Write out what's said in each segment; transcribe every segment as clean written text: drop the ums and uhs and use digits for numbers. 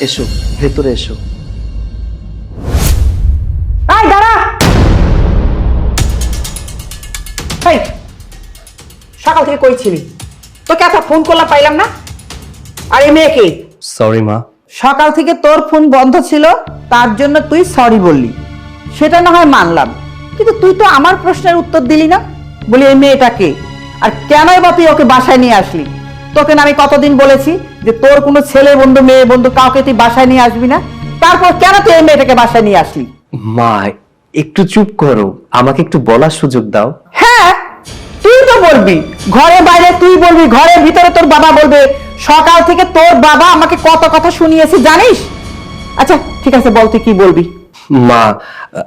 এসো, ভেতরে এসো। এই দাঁড়া। এই সকাল থেকে কই ছিলি? তোকে এত ফোন করলাম, পাইলাম না। আর এই মেয়েকে সরি মা। সকাল থেকে তোর ফোন বন্ধ ছিল, তার জন্য তুই সরি বললি, সেটা না হয় মানলাম, কিন্তু তুই তো আমার প্রশ্নের উত্তর দিলি না। বলি এই মেয়েটাকে, আর কেনই বা তুই ওকে বাসায় নিয়ে আসলি? তোকে না আমি কতদিন বলেছি যে তোর কোনো ছেলে বন্ধু মেয়ে বন্ধু কাউকে তুই বাসায় নিয়ে আসবি না, তারপর কেন তুই এই মেয়েটাকে বাসায় নিয়ে আসলি? মা একটু চুপ করো, আমাকে একটু বলার সুযোগ দাও। হ্যাঁ, তুই তো বলবি, ঘরে বাইরে তুই বলবি, ঘরের ভিতরে তোর বাবা বলবে। সকাল থেকে তোর বাবা আমাকে কত কথা শুনিয়েছে জানিস? আচ্ছা ঠিক আছে, বল তুই কি বলবি। মা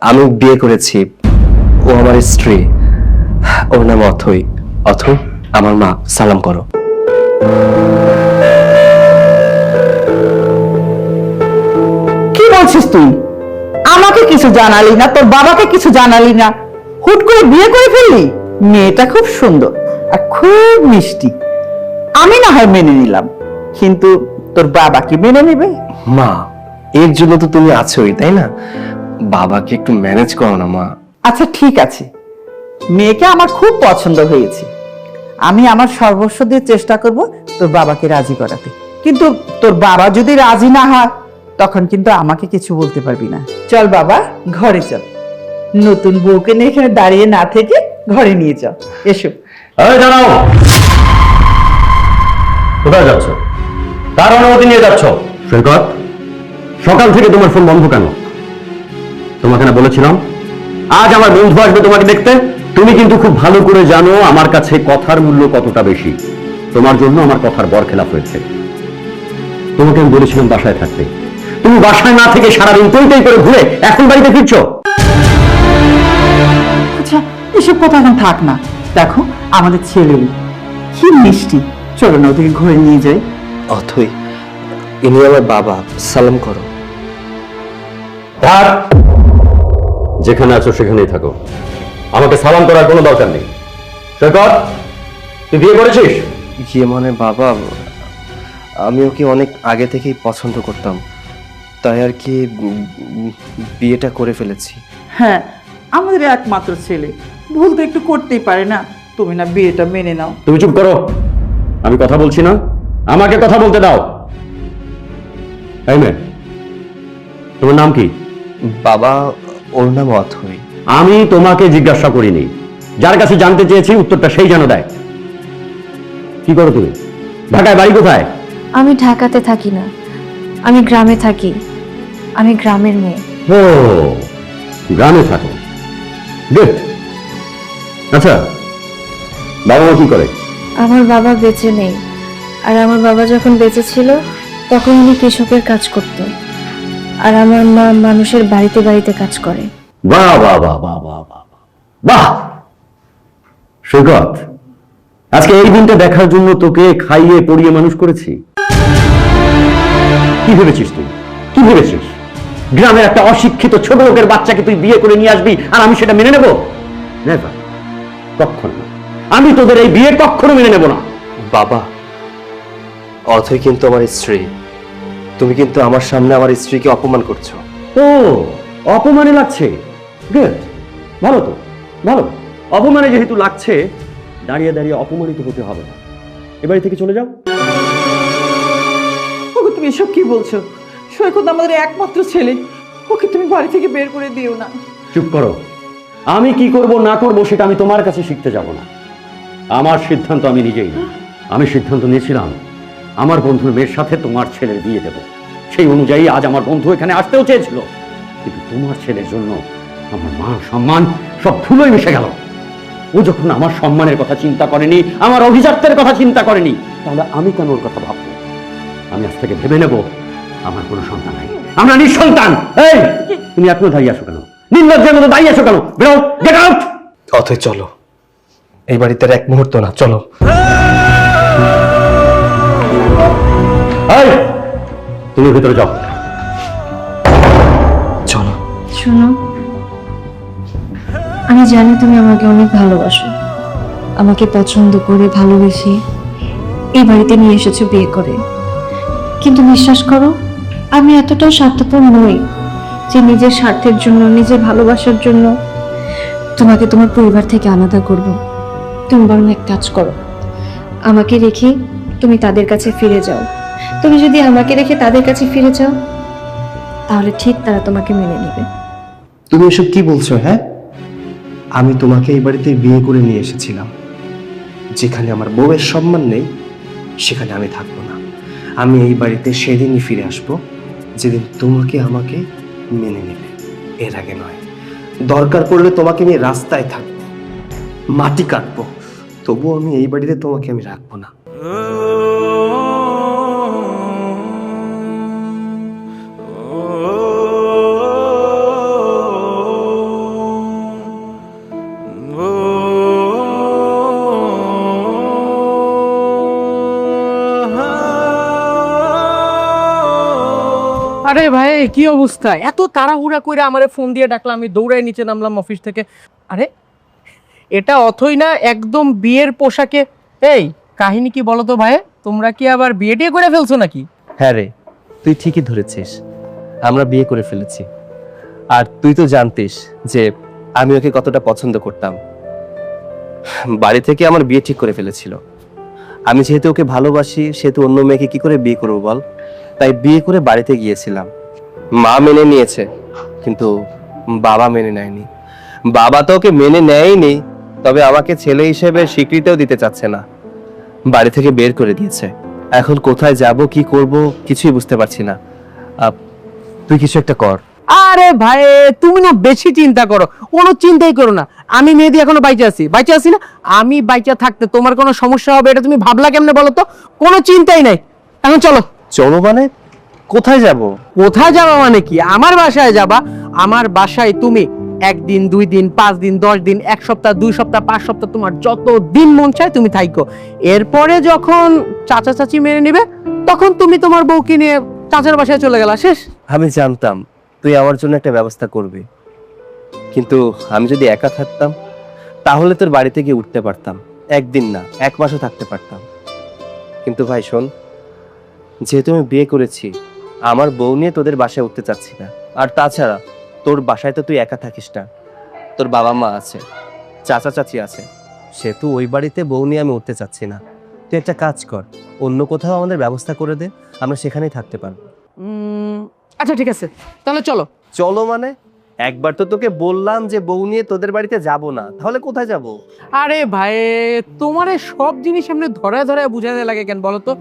আমি বিয়ে করেছি, ও আমার স্ত্রী, ওর নাম অথই। অথই আমার মা, সালাম করো। কি বলছিস তুই? আমাকে কিছু জানালি না, তোর বাবাকে কিছু জানালি না, হুট করে বিয়ে করে ফেললি? মেয়েটা খুব সুন্দর আর খুব মিষ্টি, আমি না হয় মেনে নিলাম, কিন্তু তোর বাবা কি মেনে নেবে? মা এর জন্য তো তুমি আছোই, তাই না? বাবাকে একটু ম্যানেজ করো না মা। আচ্ছা ঠিক আছে, মেয়েকে আমার খুব পছন্দ হয়েছে, আমি আমার সর্বস্ব দিয়ে চেষ্টা করব তোর বাবাকে রাজি করাতে, কিন্তু তোর বাবা যদি রাজি না হয় তখন কিন্তু আমাকে কিছু বলতে পারবি না। চল বাবা, ঘরে চল, নতুন বউকে নিয়ে এখানে দাঁড়িয়ে না থেকে ঘরে নিয়ে চল। এসো। এই দাঁড়াও, কোথায় যাচ্ছ? কার অনুমতি নিয়ে যাচ্ছ? সৈকত, সকাল থেকে তোমার ফোন বন্ধ কেন? তোমাকে না বলেছিলাম আজ আমার বন্ধু আসবে তোমাকে দেখতে? তুমি কিন্তু খুব ভালো করে জানো আমার কাছে কথার মূল্য কতটা বেশি। তোমার জন্য আমার কথার বরখেলাপ হয়েছে। তোমাকে আমি বলেছিলাম বাসায় থাকতে, তুমি বাসায় না থেকে সারাদিন টই টই করে ঘুরে এখন বাড়িতে ফিরছো। আচ্ছা এসব কথা এখন থাক না, দেখো আমাদের ছেলে কি মিষ্টি, চলো না ওদিকে ঘরে নিয়ে যাই। অথই ইনি আমার বাবা, সালাম করো। থাক, যেখানে আছো সেখানেই থাকো, আমাকে সালাম করার কোনো দরকার নেই। সৈকত, তুই বিয়ে করেছিস? ইয়ে মানে বাবা, আমি ওকে অনেক আগে থেকেই পছন্দ করতাম, তাই আর কি বিয়েটা করে ফেলেছি। হ্যাঁ, আমাদের একমাত্র ছেলে, ভুল তো একটু করতেই পারে না, তুমি না বিয়েটা মেনে নাও। তুমি চুপ করো, আমি কথা বলছি না, আমাকে কথা বলতে দাও। এই মেয়ে, তোমার নাম কি? বাবা ওর নাম অথই। আমি তোমাকে জিজ্ঞাসা করিনি, যার কাছে জানতে চেয়েছি উত্তরটা সেই যেন দেয়। কি করো তুমি? ঢাকায় বাড়ি কোথায়? আমি ঢাকাতে থাকি না, আমি গ্রামে থাকি, আমি গ্রামের মেয়ে। ও, গ্রামে থাকো, গুড। আচ্ছা, বাবা মা কি করে? আমার বাবা বেঁচে নেই, আর আমার বাবা যখন বেঁচে ছিল তখন উনি কৃষকের কাজ করত, আর আমার মা মানুষের বাড়িতে বাড়িতে কাজ করে। বাহ বাহ বাহ বাহ বাহ বাহ বাহ। সৈকত, আজকে এই দিনটা দেখার জন্য তোকে খাইয়ে পড়িয়ে মানুষ করেছি। কি ভেবেছিস তুই? কি ভেবেছিস গ্রামের একটা অশিক্ষিত ছোট লোকের বাচ্চাকে তুই বিয়ে করে নিয়ে আসবি আর আমি সেটা মেনে নেব? নেভার, কখনো না। আমি তোদের এই বিয়ে কখনো মেনে নেব না। বাবা অথই কিন্তু আমার স্ত্রী, তুমি কিন্তু আমার সামনে আমার স্ত্রীকে অপমান করছো। ও, অপমানে লাগছে, গুড, ভালো তো, ভালো। অপমানে যেহেতু লাগছে, দাঁড়িয়ে দাঁড়িয়ে অপমানিত হতে হবে না। এবারে থেকে চলে যাও। ওকে তুমি এসব কি বলছো? সৈকত আমাদের একমাত্র ছেলে, ওকে তুমি বাড়ি থেকে বের করে দিও না। চুপ করো, আমি কি করব না করব সেটা আমি তোমার কাছে শিখতে যাব না। আমার সিদ্ধান্ত আমি নিজেই নিই। আমি সিদ্ধান্ত নিয়েছিলাম আমার বন্ধুর মেয়ের সাথে তোমার ছেলের বিয়ে দেব, সেই অনুযায়ী আজ আমার বন্ধু এখানে আসতেও চেয়েছিল, কিন্তু তোমার ছেলের জন্য আমার মান সম্মান সব ধুলোয় মিশে গেল। ও যখন আমার সম্মানের কথা চিন্তা করেনি, আমার অভিজাত্যের কথা চিন্তা করেনি, তাহলে আমি কেন ওর কথা ভাববো? আমি আজ থেকে ভেবে নেব আমার কোনো সন্তান নাই, আমরা নিঃসন্তান। এই, তুমি এখনো দাঁড়িয়ে আসো কেন? নির্লজ্জের মতো দাঁড়িয়ে আসো কেন? বেরো, গেট আউট। অথই চলো, এই বাড়িতে আর এক মুহূর্ত না, চলো। এই, তুমি ভিতরে যাও। চলো। শোনো, আমি জানি তুমি আমাকে অনেক ভালোবাসো, আমাকে পছন্দ করে ভালোবেসে এই বাড়িতে নিয়ে এসেছো বিয়ে করে, কিন্তু বিশ্বাস করো আমি এতটাও স্বার্থপর নই যে নিজের স্বার্থের জন্য, নিজের ভালোবাসার জন্য তোমাকে তোমার পরিবার থেকে আলাদা করব। তুমি বরং এক কাজ করো, আমাকে রেখে তুমি তাদের কাছে ফিরে যাও। তুমি যদি আমাকে রেখে তাদের কাছে ফিরে যাও, তাহলে ঠিক তারা তোমাকে মেনে নেবে। তুমি এসব কি বলছো? হ্যাঁ, আমি তোমাকে এই বাড়িতে বিয়ে করে নিয়ে এসেছিলাম। যেখানে আমার বউয়ের সম্মান নেই সেখানে আমি থাকবো না। আমি এই বাড়িতে সেদিনই ফিরে আসবো যেদিন তোমাকে আমাকে মেনে নেবে, এর আগে নয়। দরকার পড়লে তোমাকে নিয়ে রাস্তায় থাকবো, মাটি কাটবো, তবুও আমি এই বাড়িতে তোমাকে আমি রাখবো না। আরে ভাই, কি অবস্থা? এত তাড়াহুড়া করে আমারে ফোন দিয়ে ডাকলাম, আমি দৌড়ায় নিচে নামলাম অফিস থেকে। আরে এটা অথই না, একদম বিয়ের পোশাকে। এই কাহিনী কি বলো তো ভাই, তোমরা কি আবার বিয়ে টিয়ে করে ফেলছো নাকি? হ্যাঁ রে, তুই ঠিকই ধরেছিস, আমরা বিয়ে করে ফেলেছি। আর তুই তো জানতিস যে আমি ওকে কতটা পছন্দ করতাম। বাড়ি থেকে আমার বিয়ে ঠিক করে ফেলেছিল। আমি যেহেতু ওকে ভালোবাসি, সেহেতু অন্য মেয়েকে কি করে বিয়ে করবো বল? তাই বিয়ে করে বাড়িতে গিয়েছিলাম। মা মেনে নিয়েছে, কিন্তু বাবা মেনে নেয়নি। বাবা তো ওকে মেনে নেয়নি, তবে আমাকে ছেলে হিসেবে স্বীকৃতিও দিতে চাচ্ছে না। বাড়ি থেকে বের করে দিয়েছে। এখন কোথায় যাব, কি করব, কিছুই বুঝতে পারছি না। তুই কিছু একটা কর। আরে ভাই, তুমি না বেশি চিন্তা করো। কোনো চিন্তাই করো না, আমি মেহেদি এখনো বাইচে আছি না। আমি বাইচা থাকতে তোমার কোনো সমস্যা হবে এটা তুমি ভাবলা কেমনে বলো তো? কোনো চিন্তাই নাই। এখন চলো। চলো মানে? কোথায় যাব? কোথায় যাবা মানে কি? আমার বাসায় যাবা। আমার বাসায় তুমি 1 দিন 2 দিন 5 দিন 10 দিন 1 সপ্তাহ 2 সপ্তাহ 5 সপ্তাহ তোমার যত দিন মন চায় তুমি থাইকো। এরপরে যখন চাচা চাচি মেনে নেবে, তখন তুমি তোমার বউকে নিয়ে চাচার বাসায় চলে গেলা, শেষ। আমি জানতাম তুই আমার জন্য একটা ব্যবস্থা করবি, কিন্তু আমি যদি একা থাকতাম তাহলে তোর বাড়িতে গিয়ে উঠতে পারতাম, 1 দিন না 1 মাসও থাকতে পারতাম। কিন্তু ভাই শোন, যেহেতু আমি বিয়ে করেছি, আমার বউ নিয়ে তোদের বাসায় উঠতে চাচ্ছি না। আর তাছাড়া তোর বাসায় তো তুই একা থাকিস না, তোর বাবা মা আছে, চাচা চাচি আছে, সেহেতু ওই বাড়িতে বউ নিয়ে আমি উঠতে চাচ্ছি না। তুই একটা কাজ কর, অন্য কোথাও আমাদের ব্যবস্থা করে দে, আমরা সেখানেই থাকতে পারবো। আচ্ছা ঠিক আছে, তাহলে চলো। চলো মানে? একবার তো তোকে বললাম যে বউ নিয়ে তোদের বাড়িতে যাব না, তাহলে কোথায় যাব? আরে ভাই, তোমার সব জিনিস এমনি ধরায় ধরায় বুঝাতে লাগে কেন বলো তো?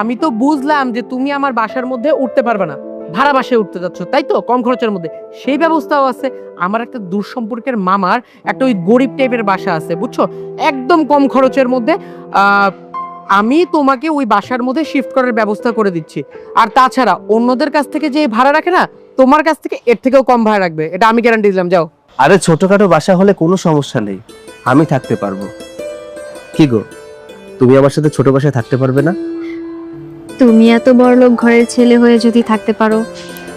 আমি তো বুঝলাম যে তুমি আমার বাসার মধ্যে উঠতে পারবে না, ভাড়া বাসায় উঠতে যাচ্ছ, তাই তো? কম খরচের মধ্যে সেই ব্যবস্থাও আছে। আমার একটা দূর সম্পর্কের মামার একটা ওই গরিব টাইপের বাসা আছে, বুঝছো, একদম কম খরচের মধ্যে। আমি তোমাকে ওই বাসার মধ্যে শিফট করার ব্যবস্থা করে দিচ্ছি। আর তাছাড়া অন্যদের কাছ থেকে যে ভাড়া রাখে না, তোমার কাছ থেকে এর থেকেও কম ভাড়া রাখবে, এটা আমি গ্যারান্টি দিলাম। যাও। আরে ছোটখাটো বাসা হলে কোনো সমস্যা নেই, আমি থাকতে পারবো। কি গো, তুমি আমার সাথে ছোট বাসায় থাকতে পারবে না? তুমি এত বড়লোক ঘরের ছেলে হয়ে যদি থাকতে পারো,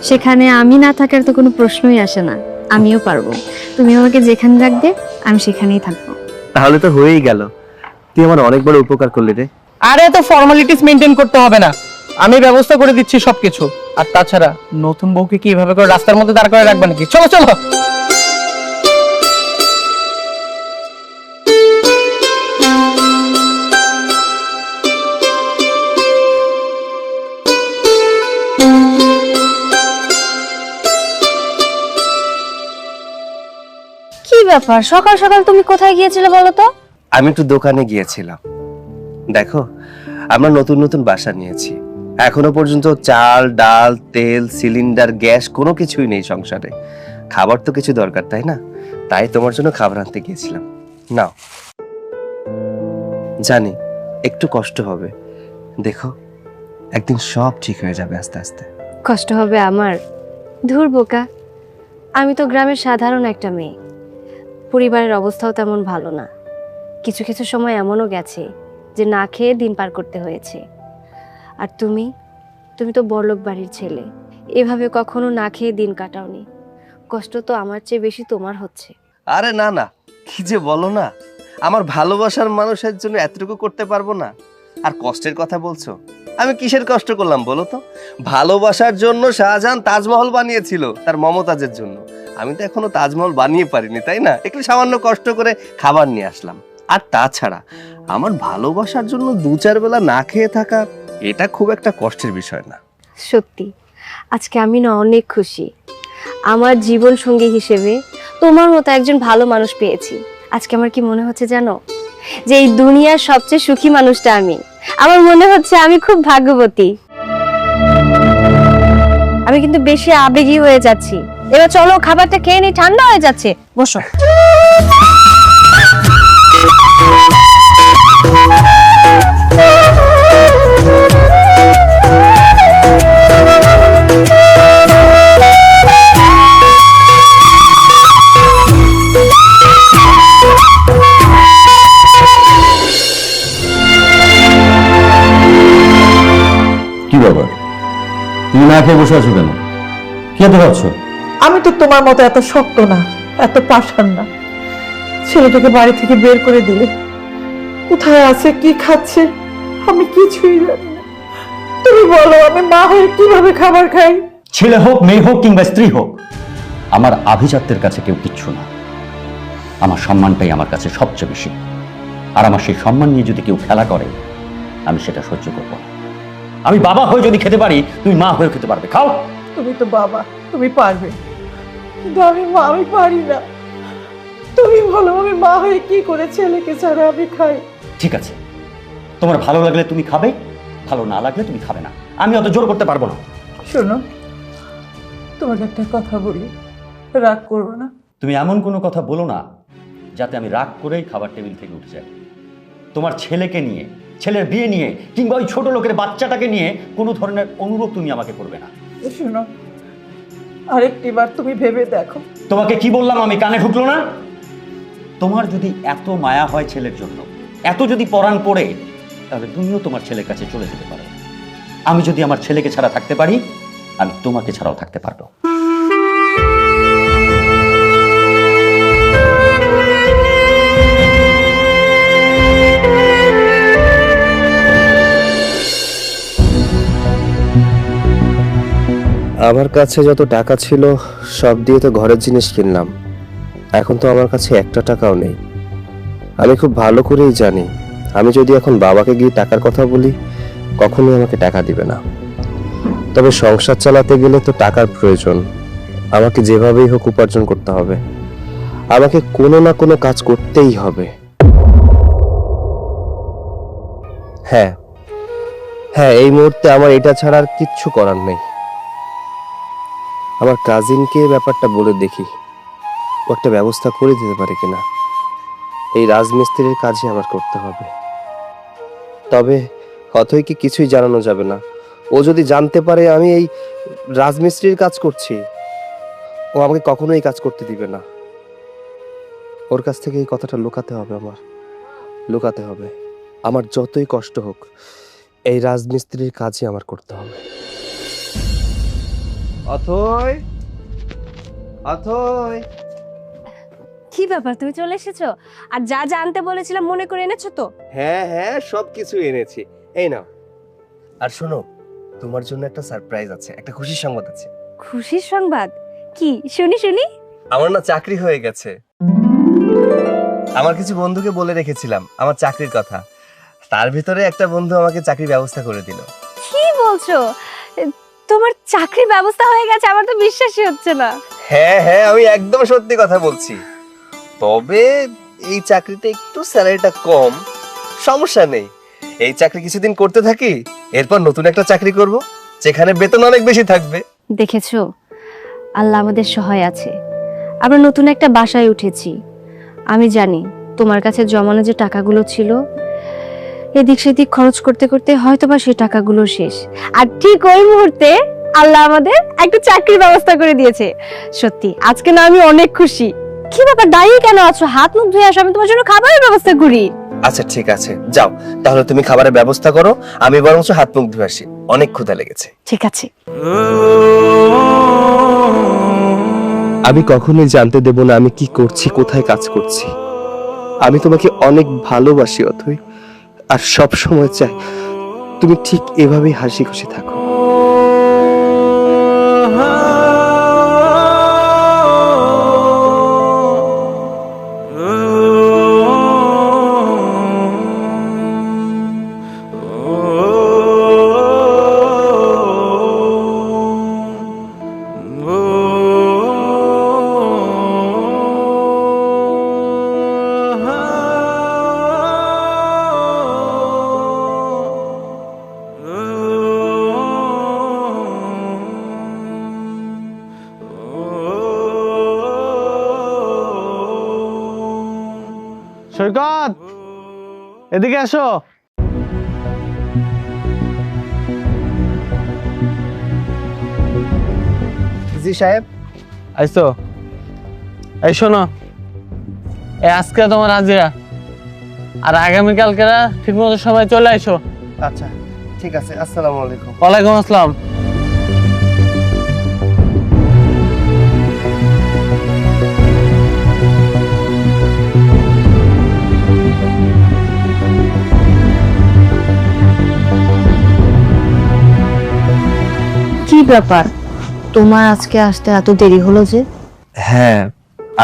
সেখানে আমি না থাকার তো কোনো প্রশ্নই আসে না। আমিও পারবো। তুমি আমাকে যেখানে রাখবে আমি সেখানেই থাকবো। তাহলে তো হয়েই গেল, তুই আমার অনেক বড় উপকার করলি রে। আরে তো ফর্মালিটিস মেনটেন করতে হবে না, আমি ব্যবস্থা করে দিচ্ছি সবকিছু। আর তাছাড়া নতুন বউকে কি এভাবে করে রাস্তার মধ্যে দাঁড় করে রাখবে নাকি? চলো চলো। কি ব্যাপার, সকাল সকাল তুমি কোথায় গিয়েছিলে বলো তো? আমি একটু দোকানে গিয়েছিলাম। দেখো, আমরা নতুন নতুন বাসা নিয়েছি, এখনো পর্যন্ত চাল ডাল তেল সিলিন্ডার গ্যাস কোনো কিছুই নেই সংসারে। খাবার তো কিছু দরকার, তাই না? তাই তোমার জন্য খাবার আনতে গিয়েছিলাম। নাও। জানি একটু কষ্ট হবে, দেখো একদিন সব ঠিক হয়ে যাবে আস্তে আস্তে। কষ্ট হবে আমার? ধুর বোকা, আমি তো গ্রামের সাধারণ একটা মেয়ে, পরিবারের অবস্থাও তেমন ভালো না। কিছু কিছু সময় এমনও গেছে যে না খেয়ে দিন পার করতে হয়েছে। আর তুমি তুমি তো বড়লোক বাড়ির ছেলে, এভাবে কখনো না খেয়ে দিন কাটাওনি। কষ্ট তো আমার চেয়ে বেশি তোমার হচ্ছে। আরে না না, কি যে বলো না, আমার ভালোবাসার মানুষের জন্য এতটুকু করতে পারবো না? আর কষ্টের কথা বলছো, আমি কিসের কষ্ট করলাম বলো তো? ভালোবাসার জন্য শাহজাহান তাজমহল বানিয়েছিল তার মমতাজের জন্য। আমি তো এখনো তাজমহল বানিয়ে পারিনি, তাই না? একটু সামান্য কষ্ট করে খাবার নিয়ে আসলাম। আর তাছাড়া আমার ভালোবাসার জন্য 2-4 বেলা না খেয়ে থাকা এটা খুব একটা কষ্টের বিষয় না। সত্যি আজকে আমি না অনেক খুশি। আমার জীবন সঙ্গী হিসেবে তোমার মতো একজন ভালো মানুষ পেয়েছি। আজকে আমার কি মনে হচ্ছে জানো, যে এই দুনিয়ার সবচেয়ে সুখী মানুষটা আমি। আমার মনে হচ্ছে আমি খুব ভাগ্যবতী। আমি কিন্তু বেশি আবেগী হয়ে যাচ্ছি। এবার চলো খাবারটা খেয়ে নি, ঠান্ডা হয়ে যাচ্ছে। বসো। কি ব্যাপার, তুমি না খেয়ে বসে আছো কেন? কি এত ভাবছো? আমি তো তোমার মতো এত শক্ত না, এত পাষাণ না। ছেলেটাকে বাড়ি থেকে বের করে দিলে, কোথায় আছে, কি খাচ্ছে, আমি কিছুই জানি না। তুমি বলো আমি মা হয়ে কিভাবে খাবার খাই? ছেলে হোক, মেয়ে হোক কিংবা স্ত্রী হোক, আমার আভিজাত্যের কাছে কেউ কিচ্ছু না। আমার সম্মানটাই আমার কাছে সবচেয়ে বেশি। আর আমার সেই সম্মান নিয়ে যদি কেউ খেলা করে, আমি সেটা সহ্য করবো না। আমি বাবা হয়ে যদি খেতে পারি, তুমি মা হয়ে খেতে পারবে। খাও। তুমি তো বাবা, তুমি পারবে, কিন্তু আমি মা, আমি পারি না। তুমি বলো আমি মা হয়ে কি করে ছেলেকে ছাড়া আমি খাই? ঠিক আছে, তোমার ভালো লাগলে তুমি খাবে, ভালো না লাগলে তুমি খাবে না। আমি অত জোর করতে পারবো না। শোনো, তোমাকে একটা কথা বলি, রাগ করবো না। তুমি এমন কোনো কথা বলো না যাতে আমি রাগ করেই খাবার টেবিল থেকে উঠে যাই। তোমার ছেলেকে নিয়ে, ছেলের বিয়ে নিয়ে কিংবা ওই ছোট লোকের বাচ্চাটাকে নিয়ে কোনো ধরনের অনুরোধ তুমি আমাকে করবে না। শোনো, আরেকটি বার তুমি ভেবে দেখো। তোমাকে কি বললাম আমি, কানে ঢুকলো না? তোমার যদি এত মায়া হয় ছেলের জন্য, এত যদি পরাণ পড়ে, তাহলে তুমিও তোমার ছেলের কাছে চলে যেতে পারো। আমি যদি আমার ছেলেকে ছাড়া থাকতে পারি, আমি তোমাকে ছাড়াও থাকতে পারবো। আমার কাছে যত টাকা ছিল সব দিয়ে তো ঘরের জিনিস কিনলাম। এখন তো আমার কাছে একটা টাকাও নেই। আমি খুব ভালো করেই জানি, আমি যদি এখন বাবাকে গিয়ে টাকার কথা বলি, কখনোই আমাকে টাকা দিবে না। তবে সংসার চালাতে গেলে তো টাকার প্রয়োজন। আমাকে যেভাবেই হোক উপার্জন করতে হবে। আমাকে কোনো না কোনো কাজ করতেই হবে। হ্যাঁ হ্যাঁ, এই মুহূর্তে আমার এটা ছাড়া আর কিচ্ছু করার নেই। আমার কাজিনকে ব্যাপারটা বলে দেখি, ও একটা ব্যবস্থা করে দিতে পারে কিনা। এই রাজমিস্ত্রির কাজই আমার করতে হবে। তবে অথৈকে কিছুই জানানো যাবে না। ও যদি জানতে পারে আমি এই রাজমিস্ত্রির কাজ করছি, ও আমাকে কখনোই এই কাজ করতে দিবে না। ওর কাছ থেকে এই কথাটা লুকাতে হবে, আমার লুকাতে হবে। আমার যতই কষ্ট হোক, এই রাজমিস্ত্রির কাজই আমার করতে হবে। অথৈ, অথৈ। কি ব্যাপার, তুমি চলে এসেছো? আর যা জানতে বলেছিলাম মনে করে এনেছো তো? হ্যাঁ হ্যাঁ, সবকিছু এনেছি, এই নাও। আর শোনো, তোমার জন্য একটা সারপ্রাইজ আছে, একটা খুশির সংবাদ আছে। খুশির সংবাদ? কি শুনি শুনি। আমার না চাকরি হয়ে গেছে। আমার কিছু বন্ধুকে বলে রেখেছিলাম আমার চাকরির কথা, তার ভিতরে একটা বন্ধু আমাকে চাকরির ব্যবস্থা করে দিল। কি বলছো? তোমার চাকরির ব্যবস্থা হয়ে গেছে? আমার তো বিশ্বাসই হচ্ছে না। হ্যাঁ হ্যাঁ, আমি একদম সত্যি কথা বলছি। তবে এই চাকরিতে একটু স্যালারিটা কম, সমস্যা নেই। এই চাকরি কিছুদিন করতে থাকি, এরপর নতুন একটা চাকরি করব যেখানে বেতন অনেক বেশি থাকবে। দেখেছো, আল্লাহ আমাদের সহায় আছে। আমরা নতুন একটা বাসায় উঠেছি। আমি জানি তোমার কাছে জমানো যে টাকাগুলো ছিল, এদিক সেদিক খরচ করতে করতে হয়তোবা সেই টাকাগুলো শেষ। আর ঠিক ওই মুহূর্তে আল্লাহ আমাদের একটা চাকরির ব্যবস্থা করে দিয়েছে। সত্যি আজকে না আমি অনেক খুশি। কি ব্যাপার, দাঁড়িয়ে কেন আছো? হাত মুখ ধুয়ে আসো, আমি তোমার জন্য খাবারের ব্যবস্থা করি। আচ্ছা ঠিক আছে, যাও তাহলে তুমি খাবারের ব্যবস্থা করো, আমি বরং হাত মুখ ধুয়ে আসি, অনেক ক্ষুধা লেগেছে। ঠিক আছে। আমি কখনোই জানতে দেব না আমি কি করছি, কোথায় কাজ করছি। আমি তোমাকে অনেক ভালোবাসি অথৈ, আর সব সময় চাই তুমি ঠিক এভাবেই হাসি খুশি থাকো। সৈকত, এদিকে আসো। জি সাহেব। আইসো, এই শোনো, আজকে তোমার হাজিরা, আর আগামীকালকেরা ঠিক মতো সবাই চলে আইসো। আচ্ছা ঠিক আছে, আসসালামু আলাইকুম। ওয়ালাইকুম আসসালাম। কি ব্যাপার, তোমার আজকে আসতে এত দেরি হলো যে? হ্যাঁ,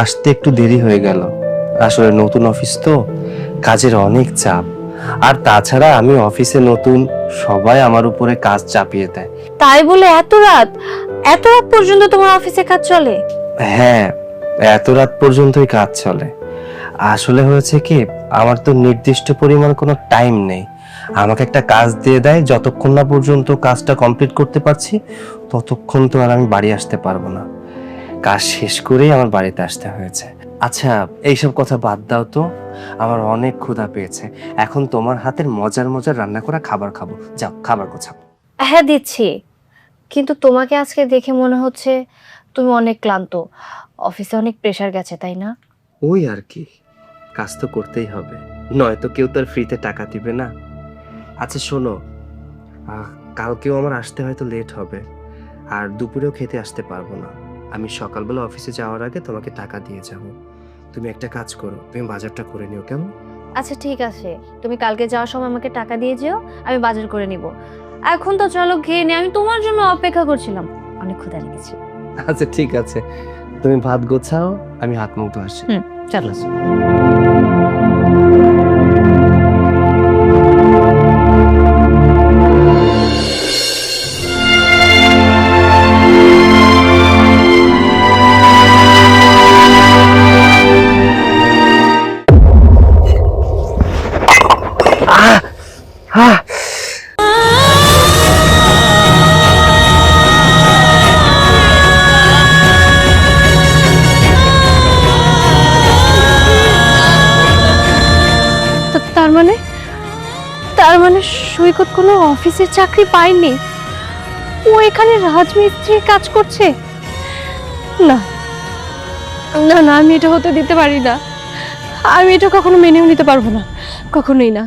আসতে একটু দেরি হয়ে গেল। আসলে নতুন অফিস তো, কাজের অনেক চাপ। আর তাছাড়া আমি অফিসে নতুন, সবাই আমার উপরে কাজ চাপিয়ে দেয়। তাই বলে এত রাত পর্যন্ত তোমার অফিসে কাজ চলে? হ্যাঁ, এত রাত পর্যন্তই কাজ চলে। আসলে হয়েছে কি, আমার তো নির্দিষ্ট পরিমাণ কোনো টাইম নেই। আমাকে একটা কাজ দিয়ে দেয়, যতক্ষণ না পর্যন্ত কাজটা কমপ্লিট করতে পারছি ততক্ষণ তো আর আমি বাড়ি আসতে পারবো না। কাজ শেষ করেই আমার বাড়িতে আসতে হয়েছে। আচ্ছা, এইসব কথা বাদ দাও তো, আমার অনেক ক্ষুধা পেয়েছে। এখন তোমার হাতের মজার মজার রান্না করা খাবার খাবো। যাও, খাবার গোছাও। হ্যাঁ দিচ্ছি, কিন্তু তোমাকে আজকে দেখে মনে হচ্ছে তুমি অনেক ক্লান্ত। অফিসে অনেক প্রেসার গেছে, তাই না? ওই আর কি, কাজ তো করতেই হবে, নয়তো কেউ তো আর ফ্রিতে টাকা দিবে না। আচ্ছা শোনো, কালকেও আমার আসতে হয়তো লেট হবে, আর দুপুরেও খেতে আসতে পারবো না। আমি সকালবেলা অফিসে যাওয়ার আগে তোমাকে টাকা দিয়ে যাব। তুমি একটা কাজ করো, তুমি বাজারটা করে নিও, কেমন? আচ্ছা ঠিক আছে, তুমি কালকে যাওয়ার সময় আমাকে টাকা দিয়ে যেও, আমি বাজার করে নিব। এখন তো চলো খেয়ে নে, আমি তোমার জন্য অপেক্ষা করছিলাম, অনেক ক্ষুধা লেগেছে। আচ্ছা ঠিক আছে, তুমি ভাত গোছাও, আমি হাত মুখ ধুয়ে আসছি। চলো। তার মানে সৈকত কোনো অফিসের চাকরি পায়নি, ও এখানে রাজমিস্ত্রির কাজ করছে। না না না, আমি এটা হতে দিতে পারি না, আমি এটা কখনো মেনেও নিতে পারবো না, কখনোই না।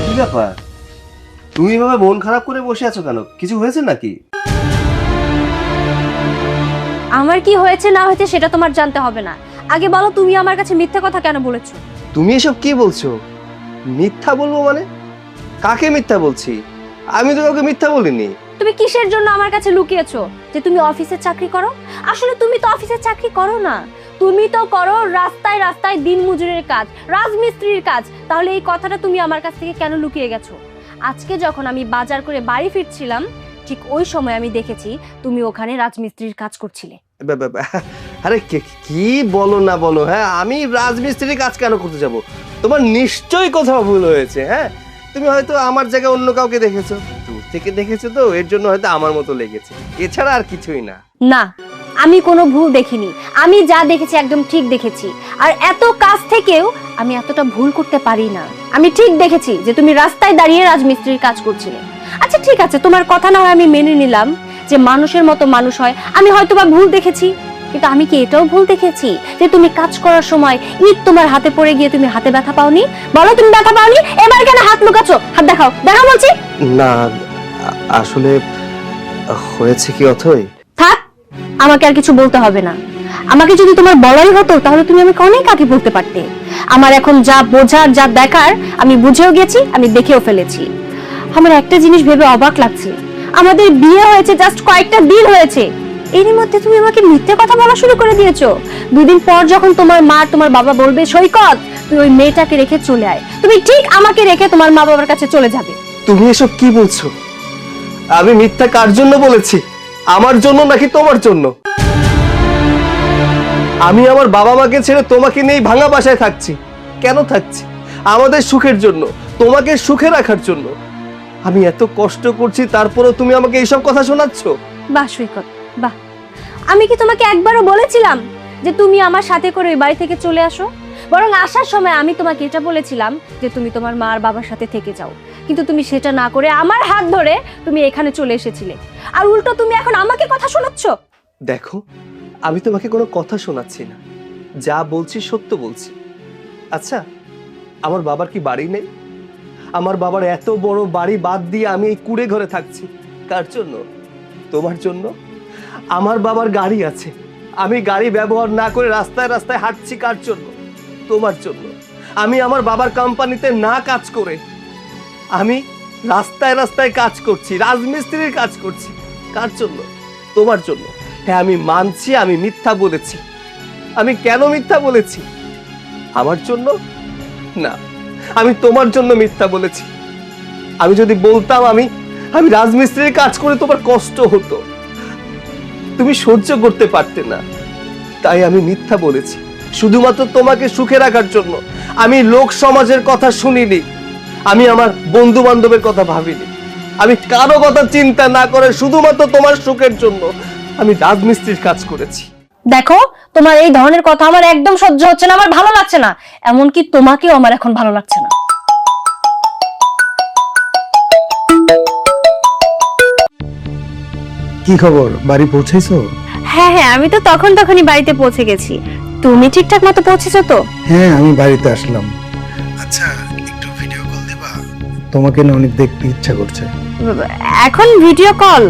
কি ব্যাপার, তুমি এভাবে মন খারাপ করে বসে আছো কেন? কিছু হয়েছে নাকি? আমার কি হয়েছে না হয়েছে সেটা তোমার জানতে হবে না, আগে বলো তুমি আমার কাছে মিথ্যা কথা কেন বলেছো? তুমি এসব কি বলছো? মিথ্যা বলবো মানে? কাকে মিথ্যা বলছি? আমি তো কাউকে মিথ্যা বলিনি। তুমি কিসের জন্য আমার কাছে লুকিয়েছো যে তুমি অফিসে চাকরি করো? আসলে তুমি তো অফিসে চাকরি করো না, তুমি তো করো রাস্তায় রাস্তায় দিনমজুরের কাজ, রাজমিস্ত্রির কাজ। তাহলে এই কথাটা তুমি আমার কাছ থেকে কেন লুকিয়ে গেছো? আজকে যখন আমি বাজার করে বাড়ি ফিরছিলাম, ঠিক ওই সময় আমি দেখেছি তুমি ওখানে রাজমিস্ত্রির কাজ করছিলে। আরে কি বলো না বলো, হ্যাঁ আমি রাজমিস্ত্রির কাজ কেন করতে যাব? তোমার নিশ্চয়ই কোথাও ভুল হয়েছে। হ্যাঁ, তুমি হয়তো আমার জায়গায় অন্য কাউকে দেখেছো, দূর থেকে দেখেছো তো, এর জন্য হয়তো আমার মতো লেগেছে, এছাড়া আর কিছুই না। না, আমি কোনো ভুল দেখিনি, আমি যা দেখেছি একদম ঠিক দেখেছি। আর এত কাজ থেকেও আমি এতটা ভুল করতে পারি না। আমি ঠিক দেখেছি যে তুমি রাস্তায় দাঁড়িয়ে রাজমিস্ত্রির কাজ করছিলে। আচ্ছা ঠিক আছে, তোমার কথা না হয় আমি মেনে নিলাম যে মানুষের মতো মানুষ হয়, আমি হয়তোবা ভুল দেখেছি, কিন্তু আমি কি এটাও ভুল দেখেছি যে তুমি কাজ করার সময় ইট তোমার হাতে পড়ে গিয়ে তুমি হাতে ব্যথা পাওনি? বলো তুমি ব্যথা পাওনি, এবার কেন হাত লুকাচ্ছো? হাত দেখাও, দেখাও বলছি। না আসলে হয়েছে কি অথই, থাক, আমাকে আর কিছু বলতে হবে না। আমাকে যদি তোমার বলাই হতো তাহলে তুমি আমাকে অনেক আগে বলতে পারতে। আমার এখন যা বোঝার যা দেখার আমি বুঝেও গেছি, আমি দেখেও ফেলেছি। আমার একটা জিনিস ভেবে অবাক লাগছে, আমাদের বিয়ে হয়েছে জাস্ট কয়েকটা দিন হয়েছে, এরই মধ্যে তুমি আমাকে মিথ্যে কথা বলা শুরু করে দিয়েছো। 2 দিন পর যখন তোমার মা তোমার বাবা বলবে সৈকত তুই ওই মেয়েটাকে রেখে চলে আয়, তুমি ঠিক আমাকে রেখে তোমার মা বাবার কাছে চলে যাবে। তুমি এসব কি বলছো? আমি মিথ্যা কার জন্য বলেছি? আমার জন্য নাকি তোমার জন্য? আমি আমার বাবা মাকে ছেড়ে তোমাকে নিয়ে ভাঙা বাসায় থাকছি। কেন থাকছি? আমাদের সুখের জন্য, তোমাকে সুখে রাখার জন্য। আমি এত কষ্ট করছি, তারপরেও তুমি আমাকে এইসব কথা শোনাচ্ছ? বাহ সৈকত বাহ, আমি কি তোমাকে একবারও বলেছিলাম যে তুমি আমার সাথে করে ওই বাড়ি থেকে চলে আসো? বরং আসার সময় আমি তোমাকে এটা বলেছিলাম যে তুমি তোমার মা আর বাবার সাথে থেকে যাও, কিন্তু তুমি সেটা না করে আমার হাত ধরে তুমি এখানে চলে এসেছিলে, আর উল্টো তুমি এখন আমাকে কথা শোনাচ্ছ। দেখো, আমি তোমাকে কোনো কথা শোনাচ্ছি না, যা বলছি সত্য বলছি। আচ্ছা, আমার বাবার কি বাড়ি নেই? আমার বাবার এত বড় বাড়ি বাদ দিয়ে আমি এই কুড়ে ঘরে থাকছি কার জন্য? তোমার জন্য। আমার বাবার গাড়ি আছে, আমি গাড়ি ব্যবহার না করে রাস্তায় রাস্তায় হাঁটছি কার জন্য? তোমার জন্য। আমি আমার বাবার কোম্পানিতে না কাজ করে আমি রাস্তায় রাস্তায় কাজ করছি, রাজমিস্ত্রির কাজ করছি কার জন্য? তোমার জন্য। হ্যাঁ, আমি মানছি আমি মিথ্যা বলেছি। আমি কেন মিথ্যা বলেছি? আমার জন্য না, আমি তোমার জন্য মিথ্যা বলেছি। আমি যদি বলতাম আমি রাজমিস্ত্রির কাজ করে তোমার কষ্ট হতো, তুমি সহ্য করতে পারতে না, তাই আমি মিথ্যা বলেছি শুধুমাত্র তোমাকে সুখে রাখার জন্য। আমি লোক সমাজের কথা শুনিনি, আমি আমার বন্ধু বান্ধবের কথা ভাবিনি, আমি কারো কথা চিন্তা না করে শুধুমাত্র তোমার সুখের জন্য আমি রাজমিস্ত্রির কাজ করেছি। দেখো, তোমার এই ধরনের কথা আমার একদম সহ্য হচ্ছে না, আমার ভালো লাগছে না, এমনকি তোমাকেও আমার এখন ভালো লাগছে না। কি খবর, বাড়ি পৌঁছেছো? হ্যাঁ হ্যাঁ, আমি তো তখনই বাড়িতে পৌঁছে গেছি। তুমি ঠিকঠাক মতো পৌঁছেছো তো? হ্যাঁ, আমি বাড়িতে আসলাম। আচ্ছা, একটু ভিডিও কল দেবা? তোমাকে না অনেক দেখতে ইচ্ছা করছে। এখন ভিডিও কল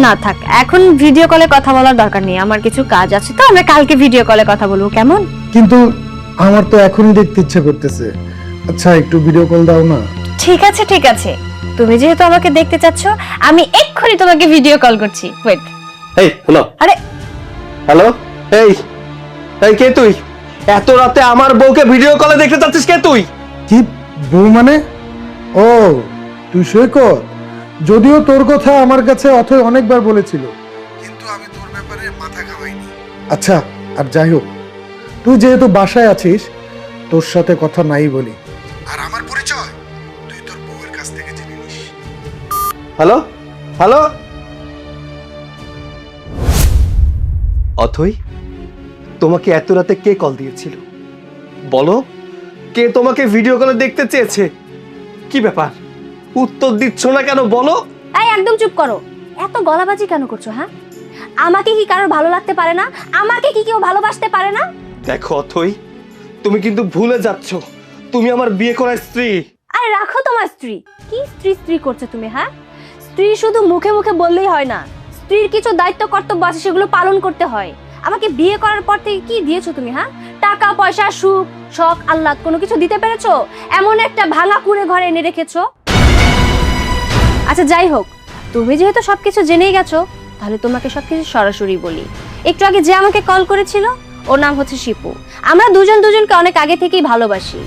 না, থাক, এখন ভিডিও কলে কথা বলার দরকার নেই, আমার কিছু কাজ আছে, তো আমরা কালকে ভিডিও কলে কথা বলবো, কেমন? কিন্তু আমার তো এখনই দেখতে ইচ্ছা করতেছে। আচ্ছা, একটু ভিডিও কল দাও না। ঠিক আছে ঠিক আছে, তুমি যেহেতু আমাকে দেখতে চাচ্ছ, আমি এক্ষুনি তোমাকে ভিডিও কল করছি। ওয়েট। এই হ্যালো। আরে হ্যালো, এই এই কে তুই? এত রাতে আমার বউকে ভিডিও কলে দেখতে চাচ্ছিস? কে তুই? কি বউ মানে? ও, তুই সৈকত। যদিও তোর কথা আমার কাছে অথয় অনেকবার বলেছিল, কিন্তু আমি তোর ব্যাপারে মাথা ঘামাইনি। আচ্ছা, আর যাই হোক, তুই যেহেতু বাসায় আছিস, তোর সাথে কথা নাই বলি। আর আমার পরিচয় তুই তোর বউয়ের কাছ থেকে জেনে নিস। Hello hello. অথই, তোমাকে এত রাতে কে কল দিয়েছিল? বলো, কে তোমাকে ভিডিও কলে দেখতে চেয়েছে? কি ব্যাপার, উত্তর দিচ্ছ না কেন বলো? এই একদম চুপ করো, এত গলাবাজি কেন করছো? হ্যাঁ, আমাকে কি কারোর ভালো লাগতে পারে না? আমাকে কি কেউ ভালোবাসতে পারে না? দেখো অথই, তুমি কিন্তু ভুলে যাচ্ছ, তুমি আমার বিয়ে করা স্ত্রী। আরে রাখো তোমার স্ত্রী, কি স্ত্রী স্ত্রী করছো তুমি? হ্যাঁ, স্ত্রী শুধু মুখে মুখে বললেই হয় না, স্ত্রীর কিছু দায়িত্ব কর্তব্য আছে, সেগুলো পালন করতে হয়। আমাকে বিয়ে করার পর থেকে কি দিয়েছো তুমি? হ্যাঁ, টাকা পয়সা, সুখ, শখ, আহ্লাদ কোনো কিছু দিতে পেরেছো? এমন একটা ভাঙা কুড়ে ঘরে এনে রেখেছো। আচ্ছা যাই হোক, তুমি যেহেতু সবকিছু জেনেই গেছো, তাহলে তোমাকে সবকিছু সরাসরি বলি। একটু আগে যে আমাকে কল করেছিল, ওর নাম হচ্ছে শিপু। আমরা দুজনকে অনেক আগে থেকেই ভালোবাসি।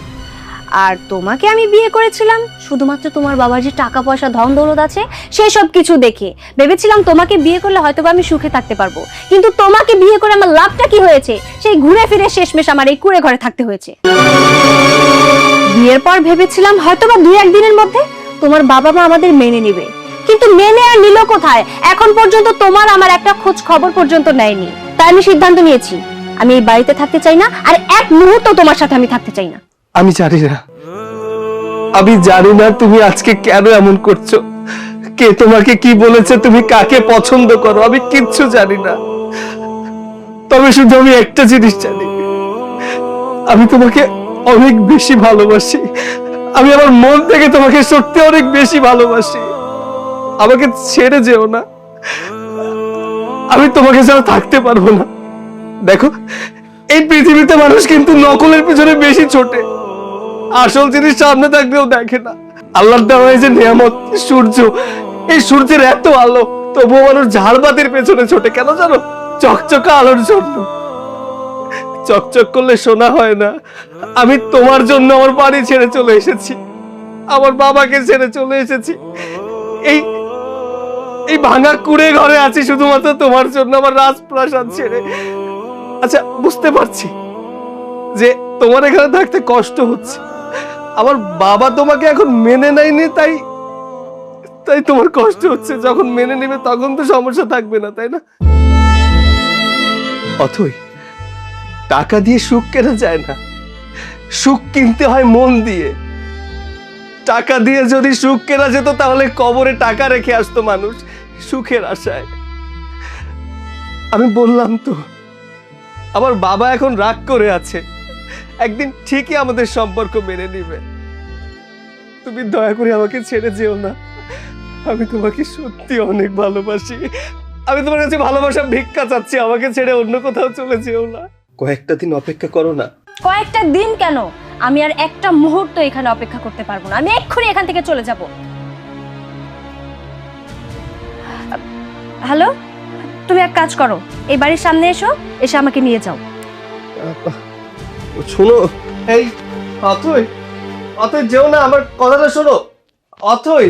আর তোমাকে আমি বিয়ে করেছিলাম শুধুমাত্র তোমার বাবার যে টাকা পয়সা ধন দৌলত আছে সেই সব কিছু দেখে। ভেবেছিলাম তোমাকে বিয়ে করলে হয়তোবা আমি সুখে থাকতে পারবো, কিন্তু তোমাকে বিয়ে করে আমার লাভটা কি হয়েছে? সেই ঘুরে ফিরে শেষমেশ আমার এই কুড়ে ঘরে থাকতে হয়েছে। বিয়ের পর ভেবেছিলাম হয়তোবা 2-1 দিনের মধ্যে তোমার বাবা মা আমাদের মেনে নেবে, কিন্তু মেনে আর নিল কোথায়? এখন পর্যন্ত তোমার আমার একটা খোঁজ খবর পর্যন্ত নেয়নি। তাই আমি সিদ্ধান্ত নিয়েছি, আমি এই বাড়িতে থাকতে চাই না, আর এক মুহূর্ত তোমার সাথে আমি থাকতে চাই না। আমি জানি না তুমি আজকে কেন এমন করছো, কে তোমাকে কি বলেছে, তুমি কাকে পছন্দ করো, আমি কিচ্ছু জানি না। তবে শুধু আমি একটা জিনিস জানি, আমি তোমাকে অনেক বেশি ভালোবাসি। আমি আমার মন থেকে তোমাকে সত্যি অনেক বেশি ভালোবাসি। আমাকে ছেড়ে যেও না, আমি তোমাকে ছাড়া থাকতে পারবো না। দেখো, এই পৃথিবীতে মানুষ কিন্তু নকলের পিছনে বেশি ছোটে, আসল জিনিস সামনে থাকলেও দেখে না। আল্লাহর দেওয়া এই যে নিয়ামত সূর্য, এই সূর্যের এত আলো, তবুও মানুষ ঝাড়বাতির পেছনে ছোটে কেন জানো? চকচকা আলোর জন্য। চকচক করলে সোনা হয় না। আমি তোমার জন্য আমার বাড়ি ছেড়ে চলে এসেছি, আমার বাবাকে ছেড়ে চলে এসেছি, এই এই ভাঙা কুড়ে ঘরে আছি শুধুমাত্র তোমার জন্য, আমার রাজপ্রাসাদ ছেড়ে। আচ্ছা, বুঝতে পারছি যে তোমার এখানে থাকতে কষ্ট হচ্ছে। আমার বাবা তোমাকে এখন মেনে নেয়নি, তাই তাই তোমার কষ্ট হচ্ছে। যখন মেনে নেবে তখন তো সমস্যা থাকবে না, তাই না? অথই, টাকা দিয়ে সুখ কেনা যায় না, সুখ কিনতে হয় মন দিয়ে। টাকা দিয়ে যদি সুখ কেনা যেত তাহলে কবরে টাকা রেখে আসতো মানুষ সুখের আশায়। আমি বললাম তো, আমার বাবা এখন রাগ করে আছে, একদিন ঠিকই আমাদের সম্পর্ক মেনে নিবে। তুমি দয়া করে আমাকে ছেড়ে যেও না, আমি তোমাকে সত্যি অনেক ভালোবাসি। আমি তোমার কাছে ভালোবাসা ভিক্ষা চাচ্ছি, আমাকে ছেড়ে অন্য কোথাও চলে যেও না। কয়েকটা দিন অপেক্ষা করো না। কয়েকটা দিন কেন, আমি আর একটা মুহূর্ত এখানে অপেক্ষা করতে পারবো না। আমি এক্ষুনি এখান থেকে চলে যাব। হ্যালো, তুমি এক কাজ করো, এই বাড়ির সামনে এসো, এসে আমাকে নিয়ে যাও। শোনো, এই অথই, অথই যেও না, আমার কথাটা শোনো। অথই,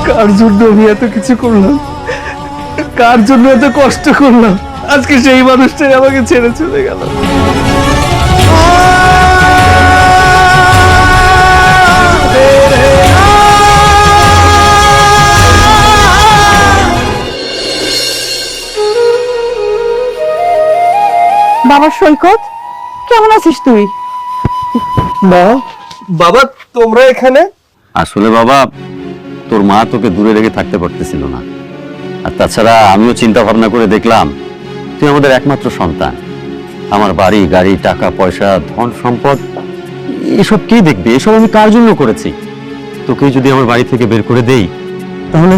কার জন্য আমি এত কিছু করলাম, কার জন্য এত কষ্ট করলাম, আজকে সেই মানুষটাই আমাকে ছেড়ে চলে গেল। বাবা সৈকত, কেমন আছিস তুই? মা, বাবা তোমরা এখানে? আসলে বাবা, তোর মা তোকে দূরে রেখে থাকতে পারতেছিল না। আর তাছাড়া আমিও চিন্তা ভাবনা করে দেখলাম তুই আমাদের একমাত্র সন্তান। আমার বাড়ি গাড়ি, টাকা পয়সা, ধন সম্পদ, এসব কে দেখবে? এসব আমি কার জন্য করেছি? তোকে যদি আমার বাড়ি থেকে বের করে দেই তাহলে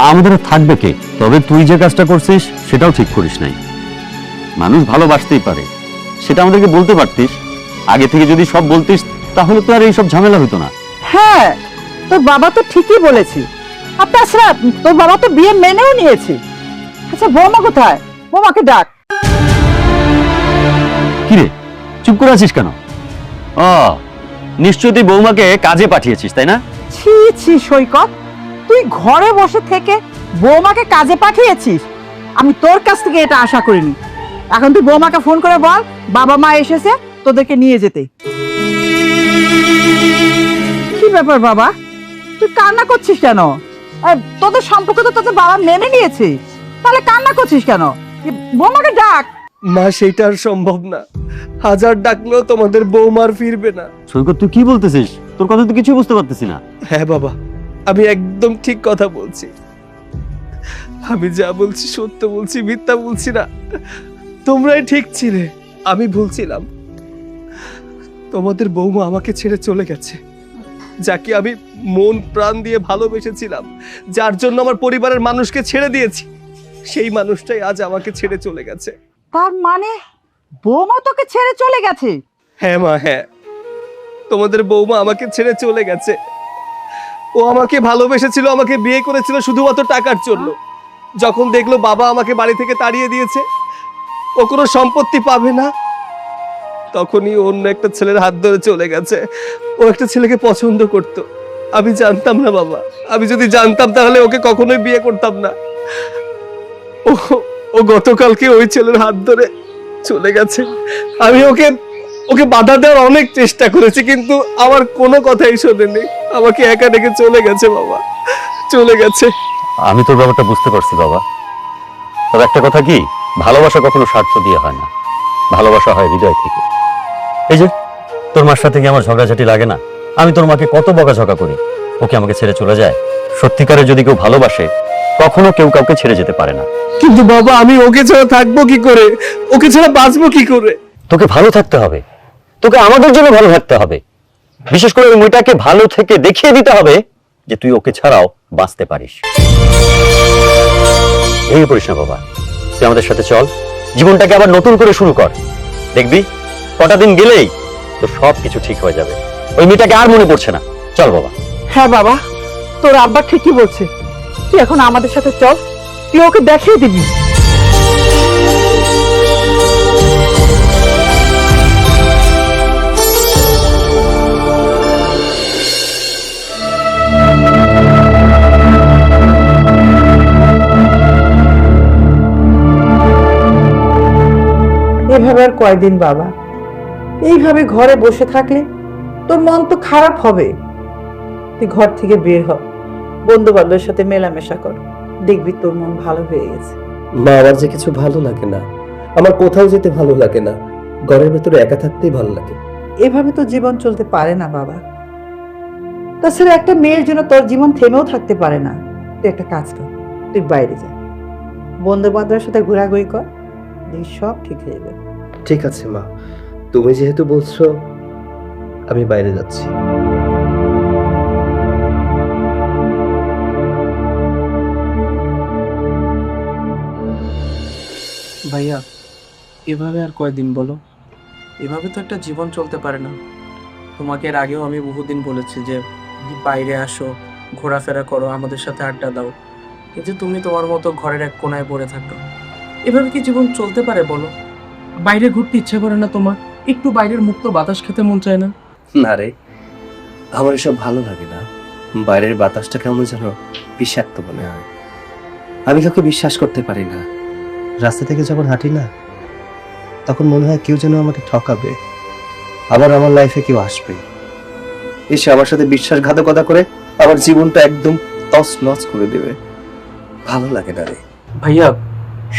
আমাদের আর থাকবে কে? তবে তুই যে কাজটা করছিস সেটাও ঠিক করিস নাই। মানুষ ভালোবাসতেই পারে, সেটা আমাদেরকে বলতে পারতিস। আগে থেকে যদি সব বলতিস তাহলে তো আর এইসব ঝামেলা হতো না। হ্যাঁ, তোর বাবা তো ঠিকই বলেছে। আর তাছাড়া তোর বাবা তো বিয়ে মেনেও নিয়েছে। আচ্ছা, বৌমা কোথায়? বৌমাকে ডাক। কিরে, চুপ করে আছিস কেন? ও, নিশ্চয়ই তুই বৌমাকে কাজে পাঠিয়েছিস, তাই না? ছি ছি সৈকত, তুই ঘরে বসে থেকে বৌমাকে কাজে পাঠিয়েছিস? আমি তোর কাছ থেকে এটা আশা করিনি। এখন তুই বৌমাকে ফোন করে বল বাবা মা এসেছে তোদেরকে নিয়ে যেতে। কি ব্যাপার বাবা, তুই কান্না করছিস কেন? তোদের সম্পর্ক তো তোদের বাবা মেনে নিয়েছে, তাহলে কান্না করছিস কেন? বৌমাকে ডাক। মা, সেইটা আর সম্ভব না। হাজার ডাকলেও তোমাদের বৌমার ফিরবে না। সৈকত, তুই কি বলতেছিস? তোর কথা তো কিছু বুঝতে পারতেছি না। হ্যাঁ বাবা, আমি একদম ঠিক কথা বলছি। আমি যা বলছি সত্য বলছি, মিথ্যা বলছি না। তোমরাই ঠিক ছিলে, আমি ভুলছিলাম। তোমাদের বৌমা আমাকে ছেড়ে চলে গেছে, যাকে আমি মন প্রাণ দিয়ে ভালোবেসেছিলাম, যার জন্য আমার পরিবারের মানুষকে ছেড়ে দিয়েছি, সেই মানুষটাই আজ আমাকে ছেড়ে চলে গেছে। তার মানে বৌমা তোকে ছেড়ে চলে গেছে? হ্যাঁ মা, হ্যাঁ, তোমাদের বৌমা আমাকে ছেড়ে চলে গেছে। ও আমাকে ভালোবেসেছিল, আমাকে বিয়ে করেছিল শুধুমাত্র টাকার জন্য। যখন দেখলো বাবা আমাকে বাড়ি থেকে তাড়িয়ে দিয়েছে, ও কোনো সম্পত্তি পাবে না, তখনই অন্য একটা ছেলের হাত ধরে চলে গেছে। ও একটা ছেলেকে পছন্দ করত, আমি জানতাম না বাবা। আমি যদি জানতাম তাহলে ওকে কখনোই বিয়ে করতাম না। ও গতকালকে ওই ছেলের হাত ধরে চলে গেছে। আমি ওকে ওকে বাধা দেওয়ার অনেক চেষ্টা করেছি, কিন্তু আমার কোনো কথাই শোনেনি। আমাকে একা রেখে চলে গেছে বাবা, চলে গেছে। আমি তোর ব্যাপারটা বুঝতে পারছি বাবা। তবে একটা কথা কি, ভালোবাসা কখনো স্বার্থ দিয়ে হয় না, ভালোবাসা হয় হৃদয় থেকে। এই যে তোর মার সাথে কি আমার ঝগড়াঝাটি লাগে না? আমি তোর মাকে কত বকাঝকা করি, ওকে আমাকে ছেড়ে চলে যায়। সত্যিকারে যদি কেউ ভালোবাসে কখনো কেউ কাউকে ছেড়ে যেতে পারে না। কিন্তু বাবা, আমি ওকে ছাড়া থাকবো কি করে? ওকে ছাড়া বাঁচবো কি করে? তোকে ভালো থাকতে হবে। তোকে আমাদের জন্য ভালো থাকতে হবে, বিশেষ করে ওই মেয়েটাকে ভালো থেকে দেখিয়ে দিতে হবে যে তুই ওকে ছাড়াও বাঁচতে পারিস। ভেঙে পড়িস না বাবা, তুই আমাদের সাথে চল, জীবনটাকে আবার নতুন করে শুরু কর। দেখবি কটা দিন গেলেই তো সব কিছু ঠিক হয়ে যাবে, ওই মেয়েটাকে আর মনে পড়ছে না। চল বাবা। হ্যাঁ বাবা, তোর আব্বা ঠিকই বলছে, তুই এখন আমাদের সাথে চল, তুই ওকে দেখিয়ে দিবি। এভাবে আর কয়দিন বাবা, এইভাবে ঘরে বসে থাকলে তোর মন তো খারাপ হবে। তুই ঘর থেকে বের হ, বন্ধু বান্ধবের সাথে মেলামেশা কর, দেখবি তোর মন ভালো হয়ে গেছে। মা, আমার যে কিছু ভালো লাগে না, আমার কোথাও যেতে ভালো লাগে না, ঘরের ভেতরে একা থাকতেই ভালো লাগে। এভাবে তো জীবন চলতে পারে না বাবা। তাছাড়া একটা মেয়ের জন্য তোর জীবন থেমেও থাকতে পারে না। তুই একটা কাজ কর, তুই বাইরে যা, বন্ধু বান্ধবের সাথে ঘোরাঘুরি কর, দেখবি সব ঠিক হয়ে যাবে। ঠিক আছে মা, তুমি যেহেতু বলছো, আমি বাইরে যাচ্ছি। ভাইয়া, এভাবে আর কয়দিন বলো? এভাবে তো একটা জীবন চলতে পারে না। তোমাকে এর আগেও আমি বহুদিন বলেছি যে বাইরে আসো, ঘোরাফেরা করো, আমাদের সাথে আড্ডা দাও, কিন্তু তুমি তোমার মতো ঘরের এক কোনায় পড়ে থাকো। এভাবে কি জীবন চলতে পারে বলো? বাইরে ঘুরতে ইচ্ছে করে না তোমার? একটু বাইরের মুক্ত বাতাস খেতে মন চায় না? না রে, আমার এসব ভালো লাগে না। বাইরের বাতাসটা কেমন যেন বিষাক্ত মনে হয়। আমি কাউকে বিশ্বাস করতে পারি না। রাস্তা থেকে যখন হাঁটি না, তখন মনে হয় কেউ যেন আমাকে ঠকাবে, আবার আমার লাইফে কেউ আসবে, এসে আমার সাথে বিশ্বাসঘাতকতা করে আমার জীবনটা একদম তছনছ করে দেবে। ভালো লাগে না রে। ভাইয়া,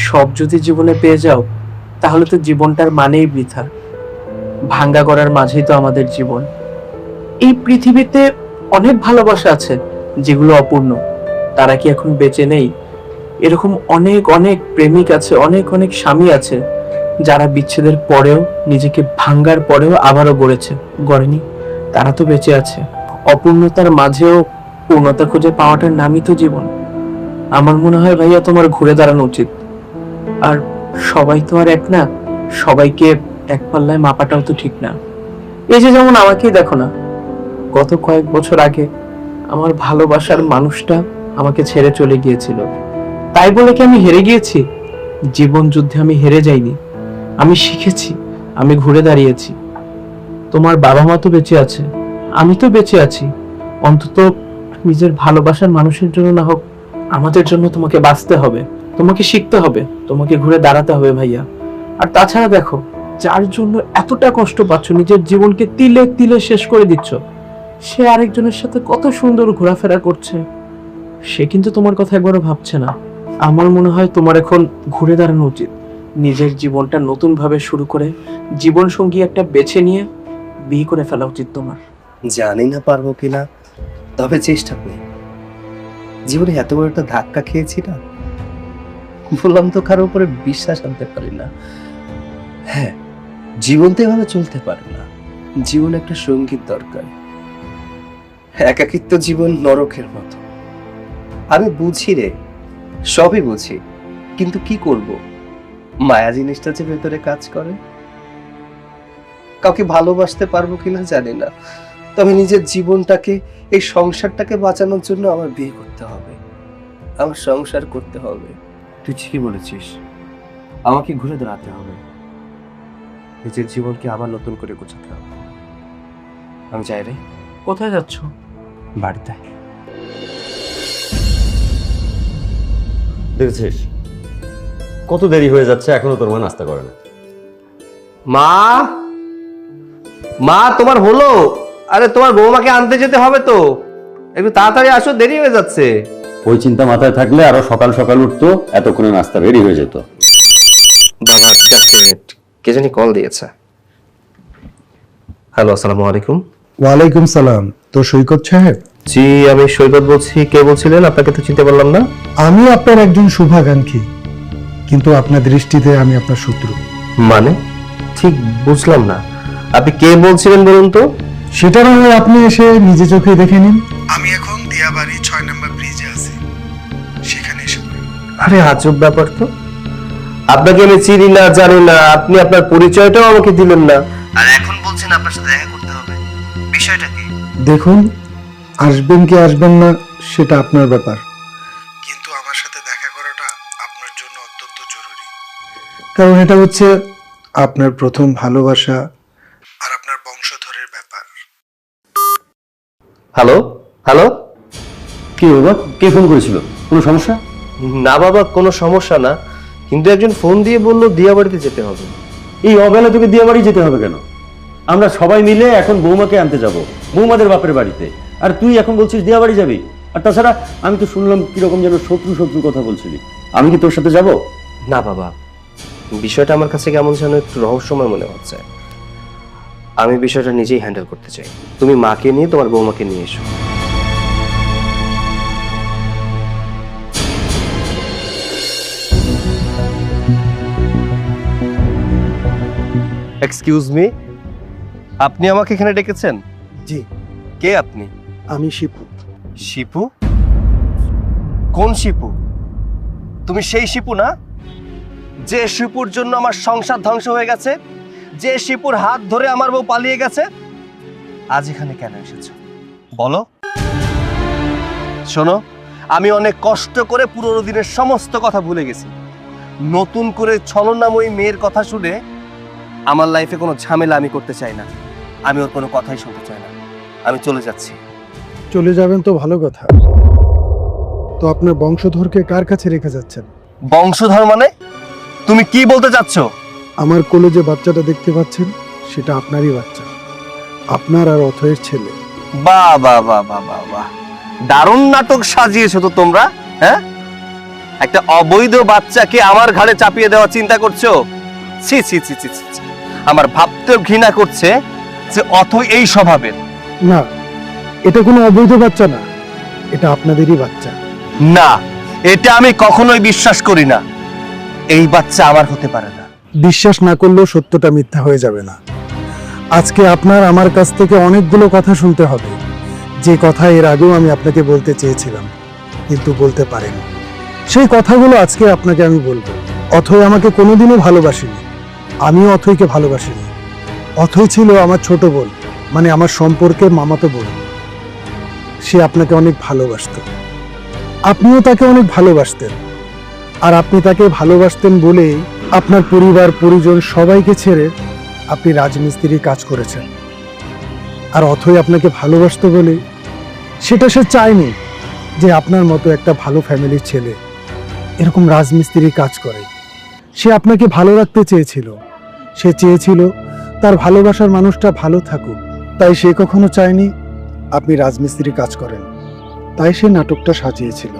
সব যদি জীবনে পেয়ে যাও, তাহলে তো জীবনটার মানেই বৃথা। ভাঙ্গা গড়ার মাঝেই তো আমাদের জীবন। এই পৃথিবীতে অনেক ভালোবাসা আছে যেগুলো অপূর্ণ, তারা কি এখন বেঁচে নেই? এরকম অনেক অনেক প্রেমিক আছে, অনেক অনেক স্বামী আছে যারা বিচ্ছেদের পরেও, নিজেকে ভাঙ্গার পরেও আবারও গড়েনি। তারা তো বেঁচে আছে। অপূর্ণতার মাঝেও পূর্ণতা খুঁজে পাওয়াটার নামই তো জীবন। আমার মনে হয় ভাইয়া, তোমার ঘুরে দাঁড়ানো উচিত। আর সবাই তো আর এক না, সবাইকে এক পাল্লায় মাপাটাও তো ঠিক না। এই যে যেমন আমাকেই দেখো না, গত কয়েক বছর আগে আমার ভালোবাসার মানুষটা আমাকে ছেড়ে চলে গিয়েছিল। তাই বলে কি আমি হেরে গিয়েছি? জীবন যুদ্ধে আমি হেরে যাইনি, আমি শিখেছি, আমি ঘুরে দাঁড়িয়েছি। তোমার বাবা মা তো বেঁচে আছে, আমি তো বেঁচে আছি। অন্তত নিজের ভালোবাসার মানুষের জন্য না হোক, আমাদের জন্য তোমাকে বাঁচতে হবে, তোমাকে শিখতে হবে, তোমাকে ঘুরে দাঁড়াতে হবে ভাইয়া। আর তাছাড়া দেখো, যার জন্য এতটা কষ্ট পাচ্ছ, নিজের জীবনকে তিলে তিলে শেষ করে দিচ্ছ, সে আরেকজনের সাথে কত সুন্দর ঘোরাফেরা করছে, সে কিন্তু তোমার কথা একবারও ভাবছে না। আমার মনে হয় তোমার এখন ঘুরে দাঁড়ানো উচিত, নিজের জীবনটা নতুন ভাবে শুরু করে জীবন সঙ্গী একটা বেছে নিয়ে বিয়ে করে ফেলা উচিত তোমার। জানি না পারবো কিনা, তবে চেষ্টা করি। জীবনে এত বড় একটা ধাক্কা খেয়েছি না, বললাম তো, কারো উপরে বিশ্বাস আনতে পারি না। হ্যাঁ, জীবন তো এভাবে চলতে পারে না। জীবন একটা সঙ্গীত দরকার। একাকিত্ব জীবন নরকের মতো। আমি বুঝি রে, সবই বুঝি, কিন্তু কি করব? মায়া জিনিসটা যে ভেতরে কাজ করে। কাউকে ভালোবাসতে পারবো কিনা জানি না, তবে নিজের জীবনটাকে, এই সংসারটাকে বাঁচানোর জন্য আমার বিয়ে করতে হবে, আমার সংসার করতে হবে। তুই ঠিকই বলেছিস, আমাকে ঘুরে দাঁড়াতে হবে, নিজের জীবনকে আবার নতুন করে গোছাতে হবে। আমি যাই রে। কোথায় যাচ্ছ? বাড়িতে। দেখেছিস কত দেরি হয়ে যাচ্ছে, এখনো তোর মা নাস্তা করে না। মা, মা তোমার হলো? আরে তোমার বৌমাকে আনতে যেতে হবে তো, একটু তাড়াতাড়ি আসো, দেরি হয়ে যাচ্ছে। ওই চিন্তা মাথায় থাকলে আরো সকাল সকাল উঠতো, এতক্ষণে নাস্তা রেডি হয়ে যেত। বাবা, জাস্ট মিনিট, কে জানি কল দিয়েছে। হ্যালো, আসসালামু আলাইকুম। ওয়ালাইকুম সালাম। তো সৈকত সাহেব? জি, আমি সৈকত বলছি। কে বলছিলেন? আপনাকে তো চিনতে পারলাম না। আমি আপনার একজন শুভাকাঙ্ক্ষী, কিন্তু আপনার দৃষ্টিতে আমি আপনার শত্রু। মানে ঠিক বুঝলাম না। আপনি কে বলছিলেন বলুন তো? সেটা না হয় আপনি এসে নিজে চোখে দেখে নিন। আমি এখন দিয়াবাড়ি 6 নম্বর ব্রিজে আছি, সেখানে এসে পড়ুন। আরে আজব ব্যাপার তো, আপনাকে আমি চিনি না জানি না, আপনি আপনার পরিচয়টাও আমাকে দিলেন না, আর এখন বলছেন আপনার সাথে দেখা করতে হবে। বিষয়টা কি? দেখুন, আসবেন কি আসবেন না সেটা আপনার ব্যাপার, কিন্তু আমার সাথে দেখা করাটা আপনার জন্য অত্যন্ত জরুরি। কারণ এটা হচ্ছে আপনার প্রথম ভালোবাসা আর আপনার বংশধরের ব্যাপার। Hello hello. কি বাবা, কে ফোন করেছিল? কোনো সমস্যা? না বাবা, কোনো সমস্যা না, কিন্তু একজন ফোন দিয়ে বললো দিয়াবাড়িতে যেতে হবে। এই অবেলা তোকে দিয়ে বাড়ি যেতে হবে কেন? আমরা সবাই মিলে এখন বৌমাকে আনতে যাব বৌমাদের বাপের বাড়িতে, আর তুই এখন বলছিস দিয়া বাড়ি যাবি? আর তাছাড়া আমি তো শুনলাম কিরকম যেন শত্রু শত্রু কথা বলছিলি। আমি কি তোর সাথে যাব? না বাবা, বিষয়টা আমার কাছে কেমন যেন একটু রহস্যময় মনে হচ্ছে। আমি বিষয়টা নিজেই হ্যান্ডেল করতে চাই। তুমি মাকে নিয়ে তোমার বৌমাকে নিয়ে এসো। এক্সকিউজ মি, আপনি আমাকে এখানে ডেকেছেন? জি, কে আপনি? আমি শিপু। শিপু? কোন শিপু? তুমি সেই শিপু না যে শিপুর জন্য আমার সংসার ধ্বংস হয়ে গেছে, যে শিপুর হাত ধরে আমার বউ পালিয়ে গেছে? আজ এখানে কেন এসেছো বলো? শোনো, আমি অনেক কষ্ট করে পুরোনো দিনের সমস্ত কথা ভুলে গেছি। নতুন করে ছলনাময়ী মেয়ের কথা শুনে আমার লাইফে কোনো ঝামেলা আমি করতে চাই না। আমি ওর কোনো কথাই শুনতে চাই না। আমি চলে যাচ্ছি। চলে যাবেন তো ভালো কথা, তো আপনার বংশধরকে কার কাছে রেখে যাচ্ছেন? বংশধর মানে? তুমি কি বলতে চাচ্ছ? আমার কোলে যে বাচ্চাটা দেখতে পাচ্ছেন সেটা আপনারই বাচ্চা, আপনার আর অথয়ের ছেলে। বাহ বাহ বাহ বাহ বাহ বাহ, দারুণ নাটক সাজিয়েছো তো তোমরা। হ্যাঁ, একটা অবৈধ বাচ্চাকে আমার ঘাড়ে চাপিয়ে দেওয়ার চিন্তা করছো? ছি ছি ছি ছি ছি ছি। আমার ভাবতেও ঘৃণা করছে যে অথই এই স্বভাবের। না, এটা কোনো অবৈধ বাচ্চা না, এটা আপনাদেরই বাচ্চা। না, এটা আমি কখনোই বিশ্বাস করি না। এই বাচ্চা আমার হতে পারে না। বিশ্বাস না করলেও সত্যটা মিথ্যা হয়ে যাবে না। আজকে আপনার আমার কাছ থেকে অনেকগুলো কথা শুনতে হবে, যে কথা এর আগেও আমি আপনাকে বলতে চেয়েছিলাম কিন্তু বলতে পারিনি। সেই কথাগুলো আজকে আপনাকে আমি বলবো। অথই আমাকে কোনোদিনও ভালোবাসেনি, আমিও অথইকে ভালোবাসিনি। অথই ছিল আমার ছোট বোন, মানে আমার সম্পর্কের মামাতো বোন। সে আপনাকে অনেক ভালোবাসত, আপনিও তাকে অনেক ভালোবাসতেন। আর আপনি তাকে ভালোবাসতেন বলেই আপনার পরিবার পরিজন সবাইকে ছেড়ে আপনি রাজমিস্ত্রির কাজ করেছেন। আর অথই আপনাকে ভালোবাসতো বলে সেটা সে চায়নি যে আপনার মতো একটা ভালো ফ্যামিলির ছেলে এরকম রাজমিস্ত্রির কাজ করে। সে আপনাকে ভালো রাখতে চেয়েছিল, সে চেয়েছিল তার ভালোবাসার মানুষটা ভালো থাকুক। তাই সে কখনো চায়নি আপনি রাজমিস্ত্রির কাজ করেন, তাই সে নাটকটা সাজিয়েছিল।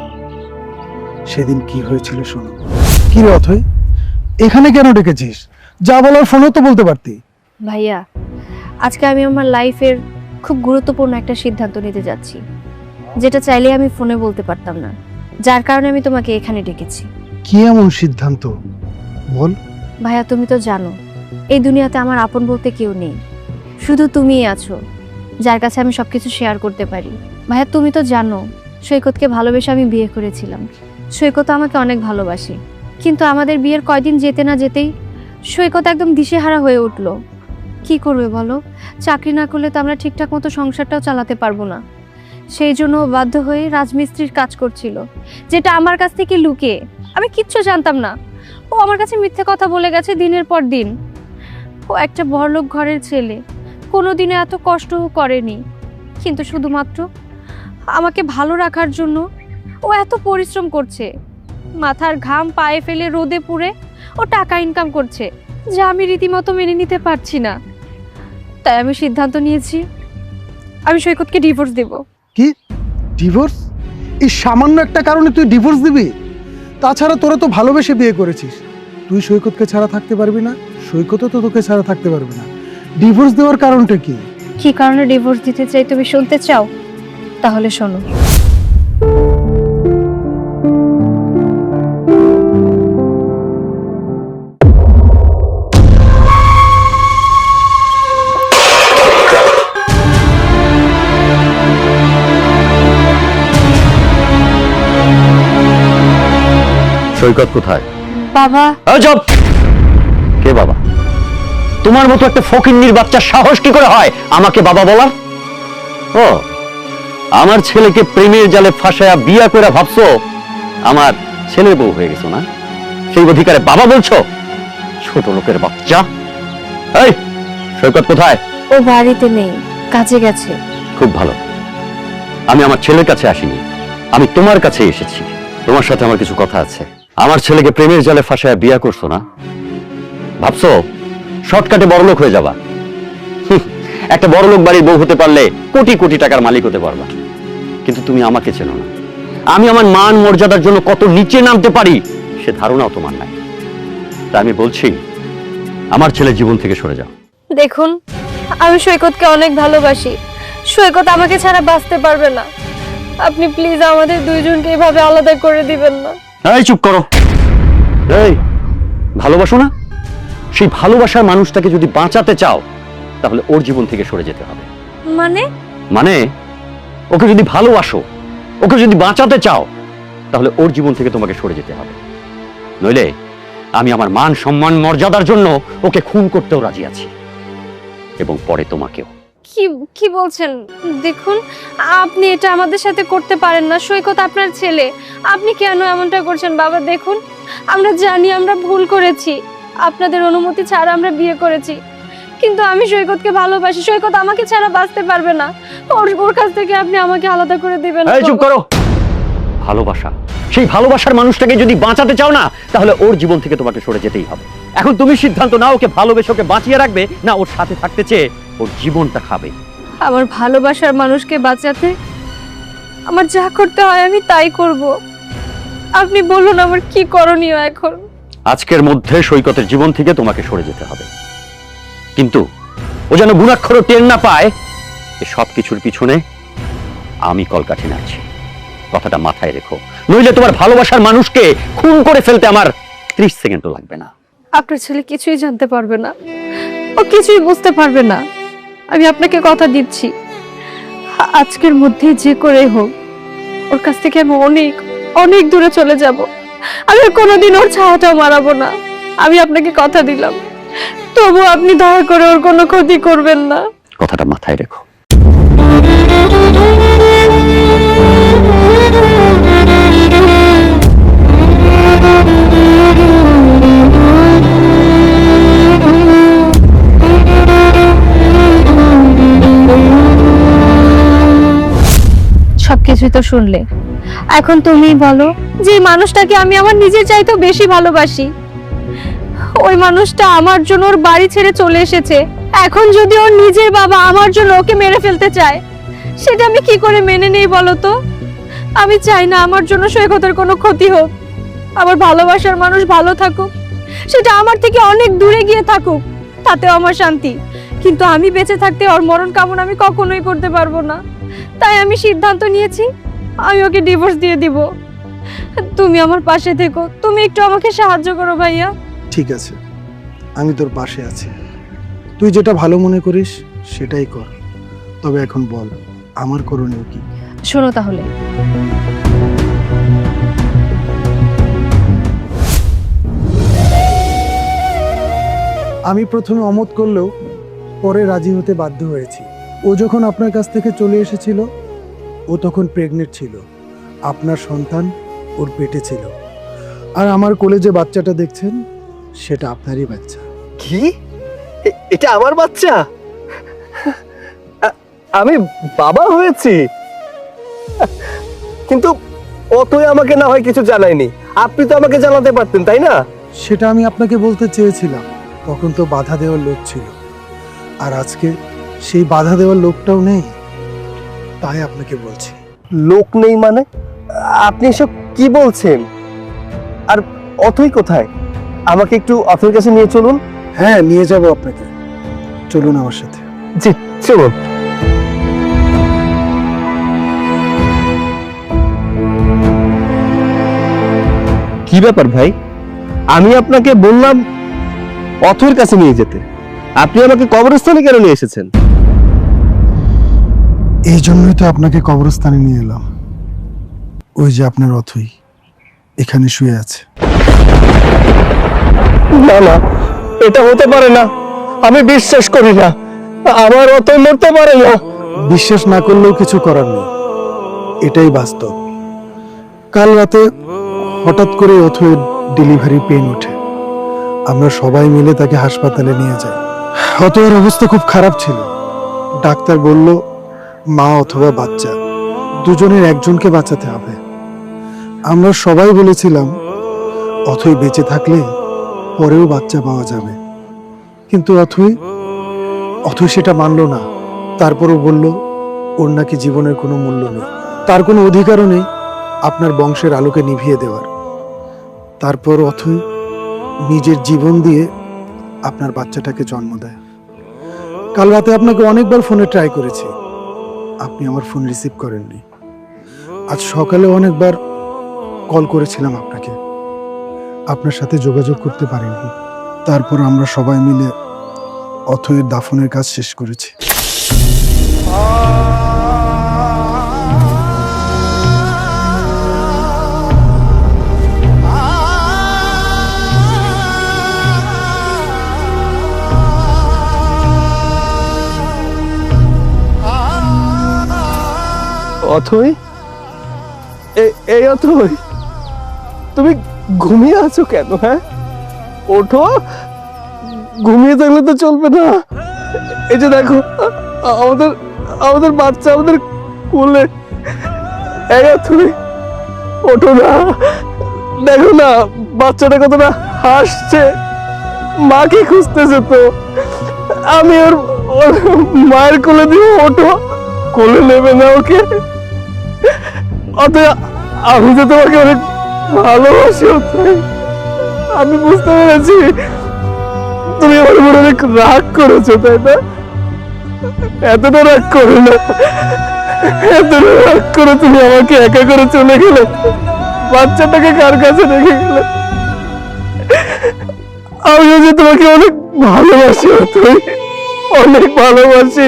সেদিন কি হয়েছিল শোনো। কি রে অথই, এখানে কেন ডেকেছিস? যা বলার ফোনেও তো বলতে পারতি। ভাইয়া, আজকে আমি আমার লাইফের খুব গুরুত্বপূর্ণ একটা সিদ্ধান্ত নিতে যাচ্ছি, যেটা চাইলে আমি ফোনে বলতে পারতাম না, যার কারণে আমি তোমাকে এখানে ডেকেছি। কি এমন সিদ্ধান্ত বল। ভাইয়া, তুমি তো জানো এই দুনিয়াতে আমার আপন বলতে কেউ নেই, শুধু তুমিই আছো যার কাছে আমি সবকিছু শেয়ার করতে পারি। ভাইয়া, তুমি তো জানো সৈকতকে ভালোবেসে আমি বিয়ে করেছিলাম। সৈকত আমাকে অনেক ভালোবাসে, কিন্তু আমাদের বিয়ের কয়দিন যেতে না যেতেই সৈকত একদম দিশেহারা হয়ে উঠলো। কি করবে বলো? চাকরি না করলে তো আমরা ঠিকঠাক মতো সংসারটাও চালাতে পারবো না। সেই জন্য বাধ্য হয়ে রাজমিস্ত্রির কাজ করছিল, যেটা আমার কাছ থেকে লুকিয়ে। আমি কিচ্ছু জানতাম না। ও আমার কাছে মিথ্যে কথা বলে গেছে দিনের পর দিন। ও একটা বড়লোক ঘরের ছেলে, কোনোদিনও এত কষ্টও করেনি, কিন্তু শুধুমাত্র আমাকে ভালো রাখার জন্য ও এত পরিশ্রম করছে। মাথার ঘাম পায়ে ফেলে রোদে পুড়ে ও টাকা ইনকাম করছে, যা আমি রীতিমতো মেনে নিতে পারছি না। তাই আমি সিদ্ধান্ত নিয়েছি আমি সৈকতকে ডিভোর্স দেব। কি ডিভোর্স? এই সামান্য একটা কারণে তুই ডিভোর্স দিবি? তাছাড়া তোরা তো ভালোবেসে বিয়ে করেছিস। তুই সৈকতকে ছাড়া থাকতে পারবি না, সৈকতও তো তোকে ছাড়া থাকতে পারবে না। ডিভোর্স দেওয়ার কারণটা কি? কি কারণে ডিভোর্স দিতে চাই তুমি শুনতে চাও? তাহলে শোনো। সৈকত কোথায়? বাবা, চুপ! কে বাবা? তোমার মতো একটা ফকিন্নির বাচ্চার সাহস কি করে হয় আমাকে বাবা বলার? ও, আমার ছেলেকে প্রেমের জালে ফাঁসায়া বিয়া করে ভাবছো আমার ছেলের বউ হয়ে গেছো না? সেই অধিকারে বাবা বলছো? ছোট লোকের বাচ্চা! এই সৈকত কোথায়? ও বাড়িতে নেই, কাজে গেছে। খুব ভালো। আমি আমার ছেলের কাছে আসিনি, আমি তোমার কাছে এসেছি। তোমার সাথে আমার কিছু কথা আছে। আমার ছেলেকে প্রেমের জালে ফাঁসায় বিয়া করছো না? ভাবছো শর্টকাটে বড়লোক হয়ে যাবা? একটা বড়লোক বাড়ির বউ হতে পারলে কোটি কোটি টাকার মালিক হতে পারবা। কিন্তু তুমি আমাকে চেনো না। আমি আমার মান মর্যাদার জন্য কত নিচে নামতে পারি সে ধারণাও তোমার নাই। তা আমি বলছি, আমার ছেলের জীবন থেকে সরে যাও। দেখুন, আমি সৈকতকে অনেক ভালোবাসি। সৈকত আমাকে ছাড়া বাঁচতে পারবে না। আপনি প্লিজ আমাদের দুইজনকে এভাবে আলাদা করে দিবেন না। এই চুপ করো! এই ভালোবাসো না? সেই ভালোবাসার মানুষটাকে যদি বাঁচাতে চাও তাহলে ওর জীবন থেকে সরে যেতে হবে। মানে ওকে যদি ভালোবাসো, ওকে যদি বাঁচাতে চাও তাহলে ওর জীবন থেকে তোমাকে সরে যেতে হবে। নইলে আমি আমার মান সম্মান মর্যাদার জন্য ওকে খুন করতেও রাজি আছি, এবং পরে তোমাকেও। কি বলছেন? দেখুন, আপনি এটা আমাদের সাথে করতে পারেন না। সৈকত আপনার ছেলে, আপনি কেন এমনটা করছেন? বাবা দেখুন, আমরা জানি আমরা ভুল করেছি, আপনাদের অনুমতি ছাড়া আমরা বিয়ে করেছি, কিন্তু আমি সৈকতকে ভালোবাসি। সৈকত আমাকে ছাড়া বাঁচতে পারবে না। ওর কাছ থেকে আপনি আমাকে আলাদা করে দিবেন। এই চুপ করো! ভালোবাসা, সেই ভালোবাসার মানুষটাকে যদি বাঁচাতে চাও না তাহলে ওর জীবন থেকে তোমাকে সরে যেতেই হবে। এখন তুমি সিদ্ধান্ত নাও, ওকে ভালোবেসে ওকে বাঁচিয়ে রাখবে, না ওর সাথে থাকতে চেয়ে ওর জীবনটা খাবে। আমার ভালোবাসার মানুষকে বাঁচাতে আমার যা করতে হয় আমি তাই করব। আপনি বলুন আমার কি করণীয় এখন? আজকের মধ্যে সৈকতের জীবন থেকে তোমাকে সরে যেতে হবে, কিন্তু ও যেন গুণাক্ষরও টের না পায় এ সব কিছুর পিছনে আমি কলকাঠি নাড়ছি। কথাটা মাথায় রেখো, নইলে তোমার ভালোবাসার মানুষকে খুন করে ফেলতে আমার 30 সেকেন্ডও লাগবে না। আপনার ছেলে কিছুই জানতে পারবে না, ও কিছুই বুঝতে পারবে না। আমি আপনাকে কথা দিচ্ছি, আজকের মধ্যে যে করে হোক ওর কাছ থেকে আমি অনেক অনেক দূরে চলে যাব। আমি আর কোনোদিন ওর ছায়াটাও মারাবো না। আমি আপনাকে কথা দিলাম, তবু আপনি দয়া করে ওর কোনো ক্ষতি করবেন না। কথাটা মাথায় রেখো। সবকিছুই তো শুনলে, এখন তুমি বলো যে এই মানুষটাকে আমি আমার নিজের চাইতেও বেশি ভালোবাসি। ওই মানুষটা আমার জন্য ওর বাড়ি ছেড়ে চলে এসেছে। এখন যদি ওর নিজের বাবা আমার জন্য ওকে মেরে ফেলতে চায়, সেটা আমি কি করে মেনে নেই বলো তো? আমি চাই না আমার জন্য সৈকতের কোনো ক্ষতি হোক। আমার ভালোবাসার মানুষ ভালো থাকুক, সেটা আমার থেকে অনেক দূরে গিয়ে থাকুক, তাতেও আমার শান্তি। কিন্তু আমি বেঁচে থাকতে ওর মরণ কামনা আমি কখনোই করতে পারবো না। তাই আমি সিদ্ধান্ত নিয়েছি আমি ওকে ডিভোর্স দিয়ে দিব। তুমি আমার পাশে থেকো, তুমি একটু আমাকে সাহায্য করো ভাইয়া। ঠিক আছে, আমি তোর পাশে আছি। তুই যেটা ভালো মনে করিস সেটাই কর। তবে এখন বল, আমার করণীয় কি? শোনো তাহলে, আমি প্রথমে অমত করলেও পরে রাজি হতে বাধ্য হয়েছি। ও যখন আপনার কাছ থেকে চলে এসেছিল ও তখন প্রেগনেন্ট ছিল। আপনার সন্তান ওর পেটে ছিল, আর আমার কোলে যে বাচ্চাটা দেখছেন সেটা আপনারই বাচ্চা। কি? এটা আমার বাচ্চা? আমি বাবা হয়েছি? কিন্তু ও তো আমাকে না হয় কিছু জানায়নি, আপনি তো আমাকে জানাতে পারতেন, তাই না? সেটা আমি আপনাকে বলতে চেয়েছিলাম, তখন তো বাধা দেওয়ার লোক ছিল। আর আজকে সেই বাধা দেওয়ার লোকটাও নেই, তাই আপনাকে বলছি। লোক নেই মানে? আপনি এসব কি বলছেন? আর অথই কোথায়? আমাকে একটু অথের কাছে নিয়ে চলুন। হ্যাঁ, নিয়ে যাব আপনাকে, চলুন আমার সাথে। জি চলুন। কি ব্যাপার ভাই? আমি আপনাকে বললাম অথের কাছে নিয়ে যেতে, আপনি আমাকে কবরস্থানে কেন নিয়ে এসেছেন? এই জন্যই তো আপনাকে কবরস্থানে নিয়ে এলাম। ওই যে আপনার অথই এখানে শুয়ে আছে। না না, এটা হতে পারে না, আমি বিশ্বাস করি না, আমার অতই মরতে পারে না। বিশ্বাস না করলেও কিছু করার নেই, এটাই বাস্তব। কাল রাতে হঠাৎ করে অথয়ের ডেলিভারি পেন ওঠে। আমরা সবাই মিলে তাকে হাসপাতালে নিয়ে যাই। অথয়ের অবস্থা খুব খারাপ ছিল। ডাক্তার বলল মা অথবা বাচ্চা দুজনের একজনকে বাঁচাতে হবে। আমরা সবাই বলেছিলাম অথই বেঁচে থাকলে পরেও বাচ্চা পাওয়া যাবে, কিন্তু অথই সেটা মানল না। তারপরও বলল ওর নাকি জীবনের কোনো মূল্য নেই, তার কোনো অধিকারও নেই আপনার বংশের আলোকে নিভিয়ে দেওয়ার। তারপর অথই নিজের জীবন দিয়ে আপনার বাচ্চাটাকে জন্ম দেয়। কাল রাতে আপনাকে অনেকবার ফোনে ট্রাই করেছি, আপনি আমার ফোন রিসিভ করেননি। আজ সকালে অনেকবার কল করেছিলাম আপনাকে, আপনার সাথে যোগাযোগ করতে পারিনি। তারপর আমরা সবাই মিলে অথয়ের দাফনের কাজ শেষ করেছি। অথই, এই অথই, তুমি ঘুমিয়ে আছো কেন? হ্যাঁ, ওঠো, ঘুমিয়ে থাকলে তো চলবে না। এই যে দেখো, আমাদের আমাদের বাচ্চা আমাদের কোলে। এই অথই, ওঠো না, দেখো না বাচ্চাটা কতটা হাসছে, মাকে খুঁজতেছে তো। আমি ওর ওর মায়ের কোলে দিয়ে, ওঠো, কোলে নেবে না ওকে। অতএব আমি তো তোমাকে অনেক ভালোবাসি অতএব। আমি বুঝতে পেরেছি তুমি আমার উপর অনেক রাগ করেছো, তাই না? এতটা রাগ করো না, এতটা রাগ করে তুমি আমাকে একা করে চলে গেলে, বাচ্চাটাকে কার কাছে রেখে গেলে। আমি যে তোমাকে অনেক ভালোবাসি অতএব, অনেক ভালোবাসি।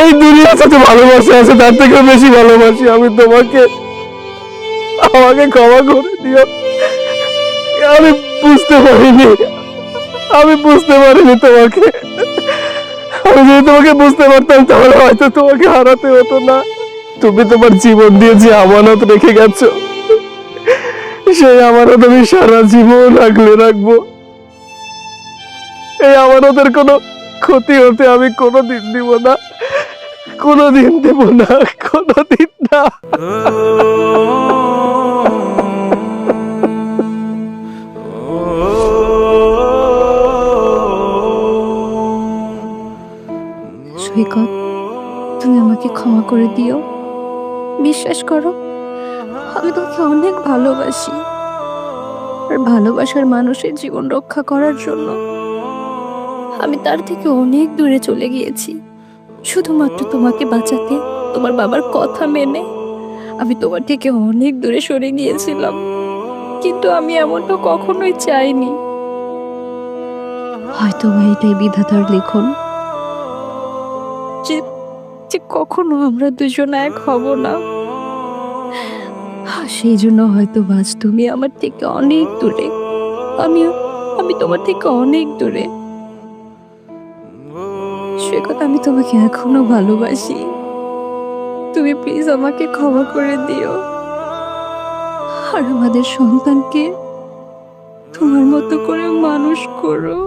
এই দুনিয়ার সাথে ভালোবাসা আছে, তার থেকে বেশি ভালোবাসি আমি তোমাকে। আমাকে ক্ষমা করে দিও, আমি বুঝতে পারিনি, আমি বুঝতে পারিনি তোমাকে। আমি যদি তোমাকে বুঝতে পারতাম তাহলে হয়তো তোমাকে হারাতে হতো না। তুমি তোমার জীবন দিয়ে যে আমানত রেখে গেছো, সেই আমানত আমি সারা জীবন আগলে রাখবো। এই আমানতের কোনো ক্ষতি হতে আমি কোনোদিন দিব না, কোনোদিন দেব না, কোনোদিন না। সৈকত, তুমি আমাকে ক্ষমা করে দিও। বিশ্বাস করো, আমি তোমাকে অনেক ভালোবাসি। আর ভালোবাসার মানুষের জীবন রক্ষা করার জন্য আমি তার থেকে অনেক দূরে চলে গিয়েছি, শুধুমাত্র তোমাকে বাঁচাতে। তোমার বাবার কথা মেনে আমি তোমার থেকে অনেক দূরে সরে গিয়েছিলাম, কিন্তু আমি এমনটা কখনোই চাইনি। হয়তো এটাই বিধাতার লিখন যে কখনো আমরা দুজন এক হব না। সেই জন্য হয়তো আজ তুমি আমার থেকে অনেক দূরে, আমি তোমার থেকে অনেক দূরে। সৈকত, আমি তোমাকে এখনো ভালোবাসি। তুমি প্লিজ আমাকে ক্ষমা করে দিও, আর আমাদের সন্তানকে তোমার মতো করে মানুষ করো।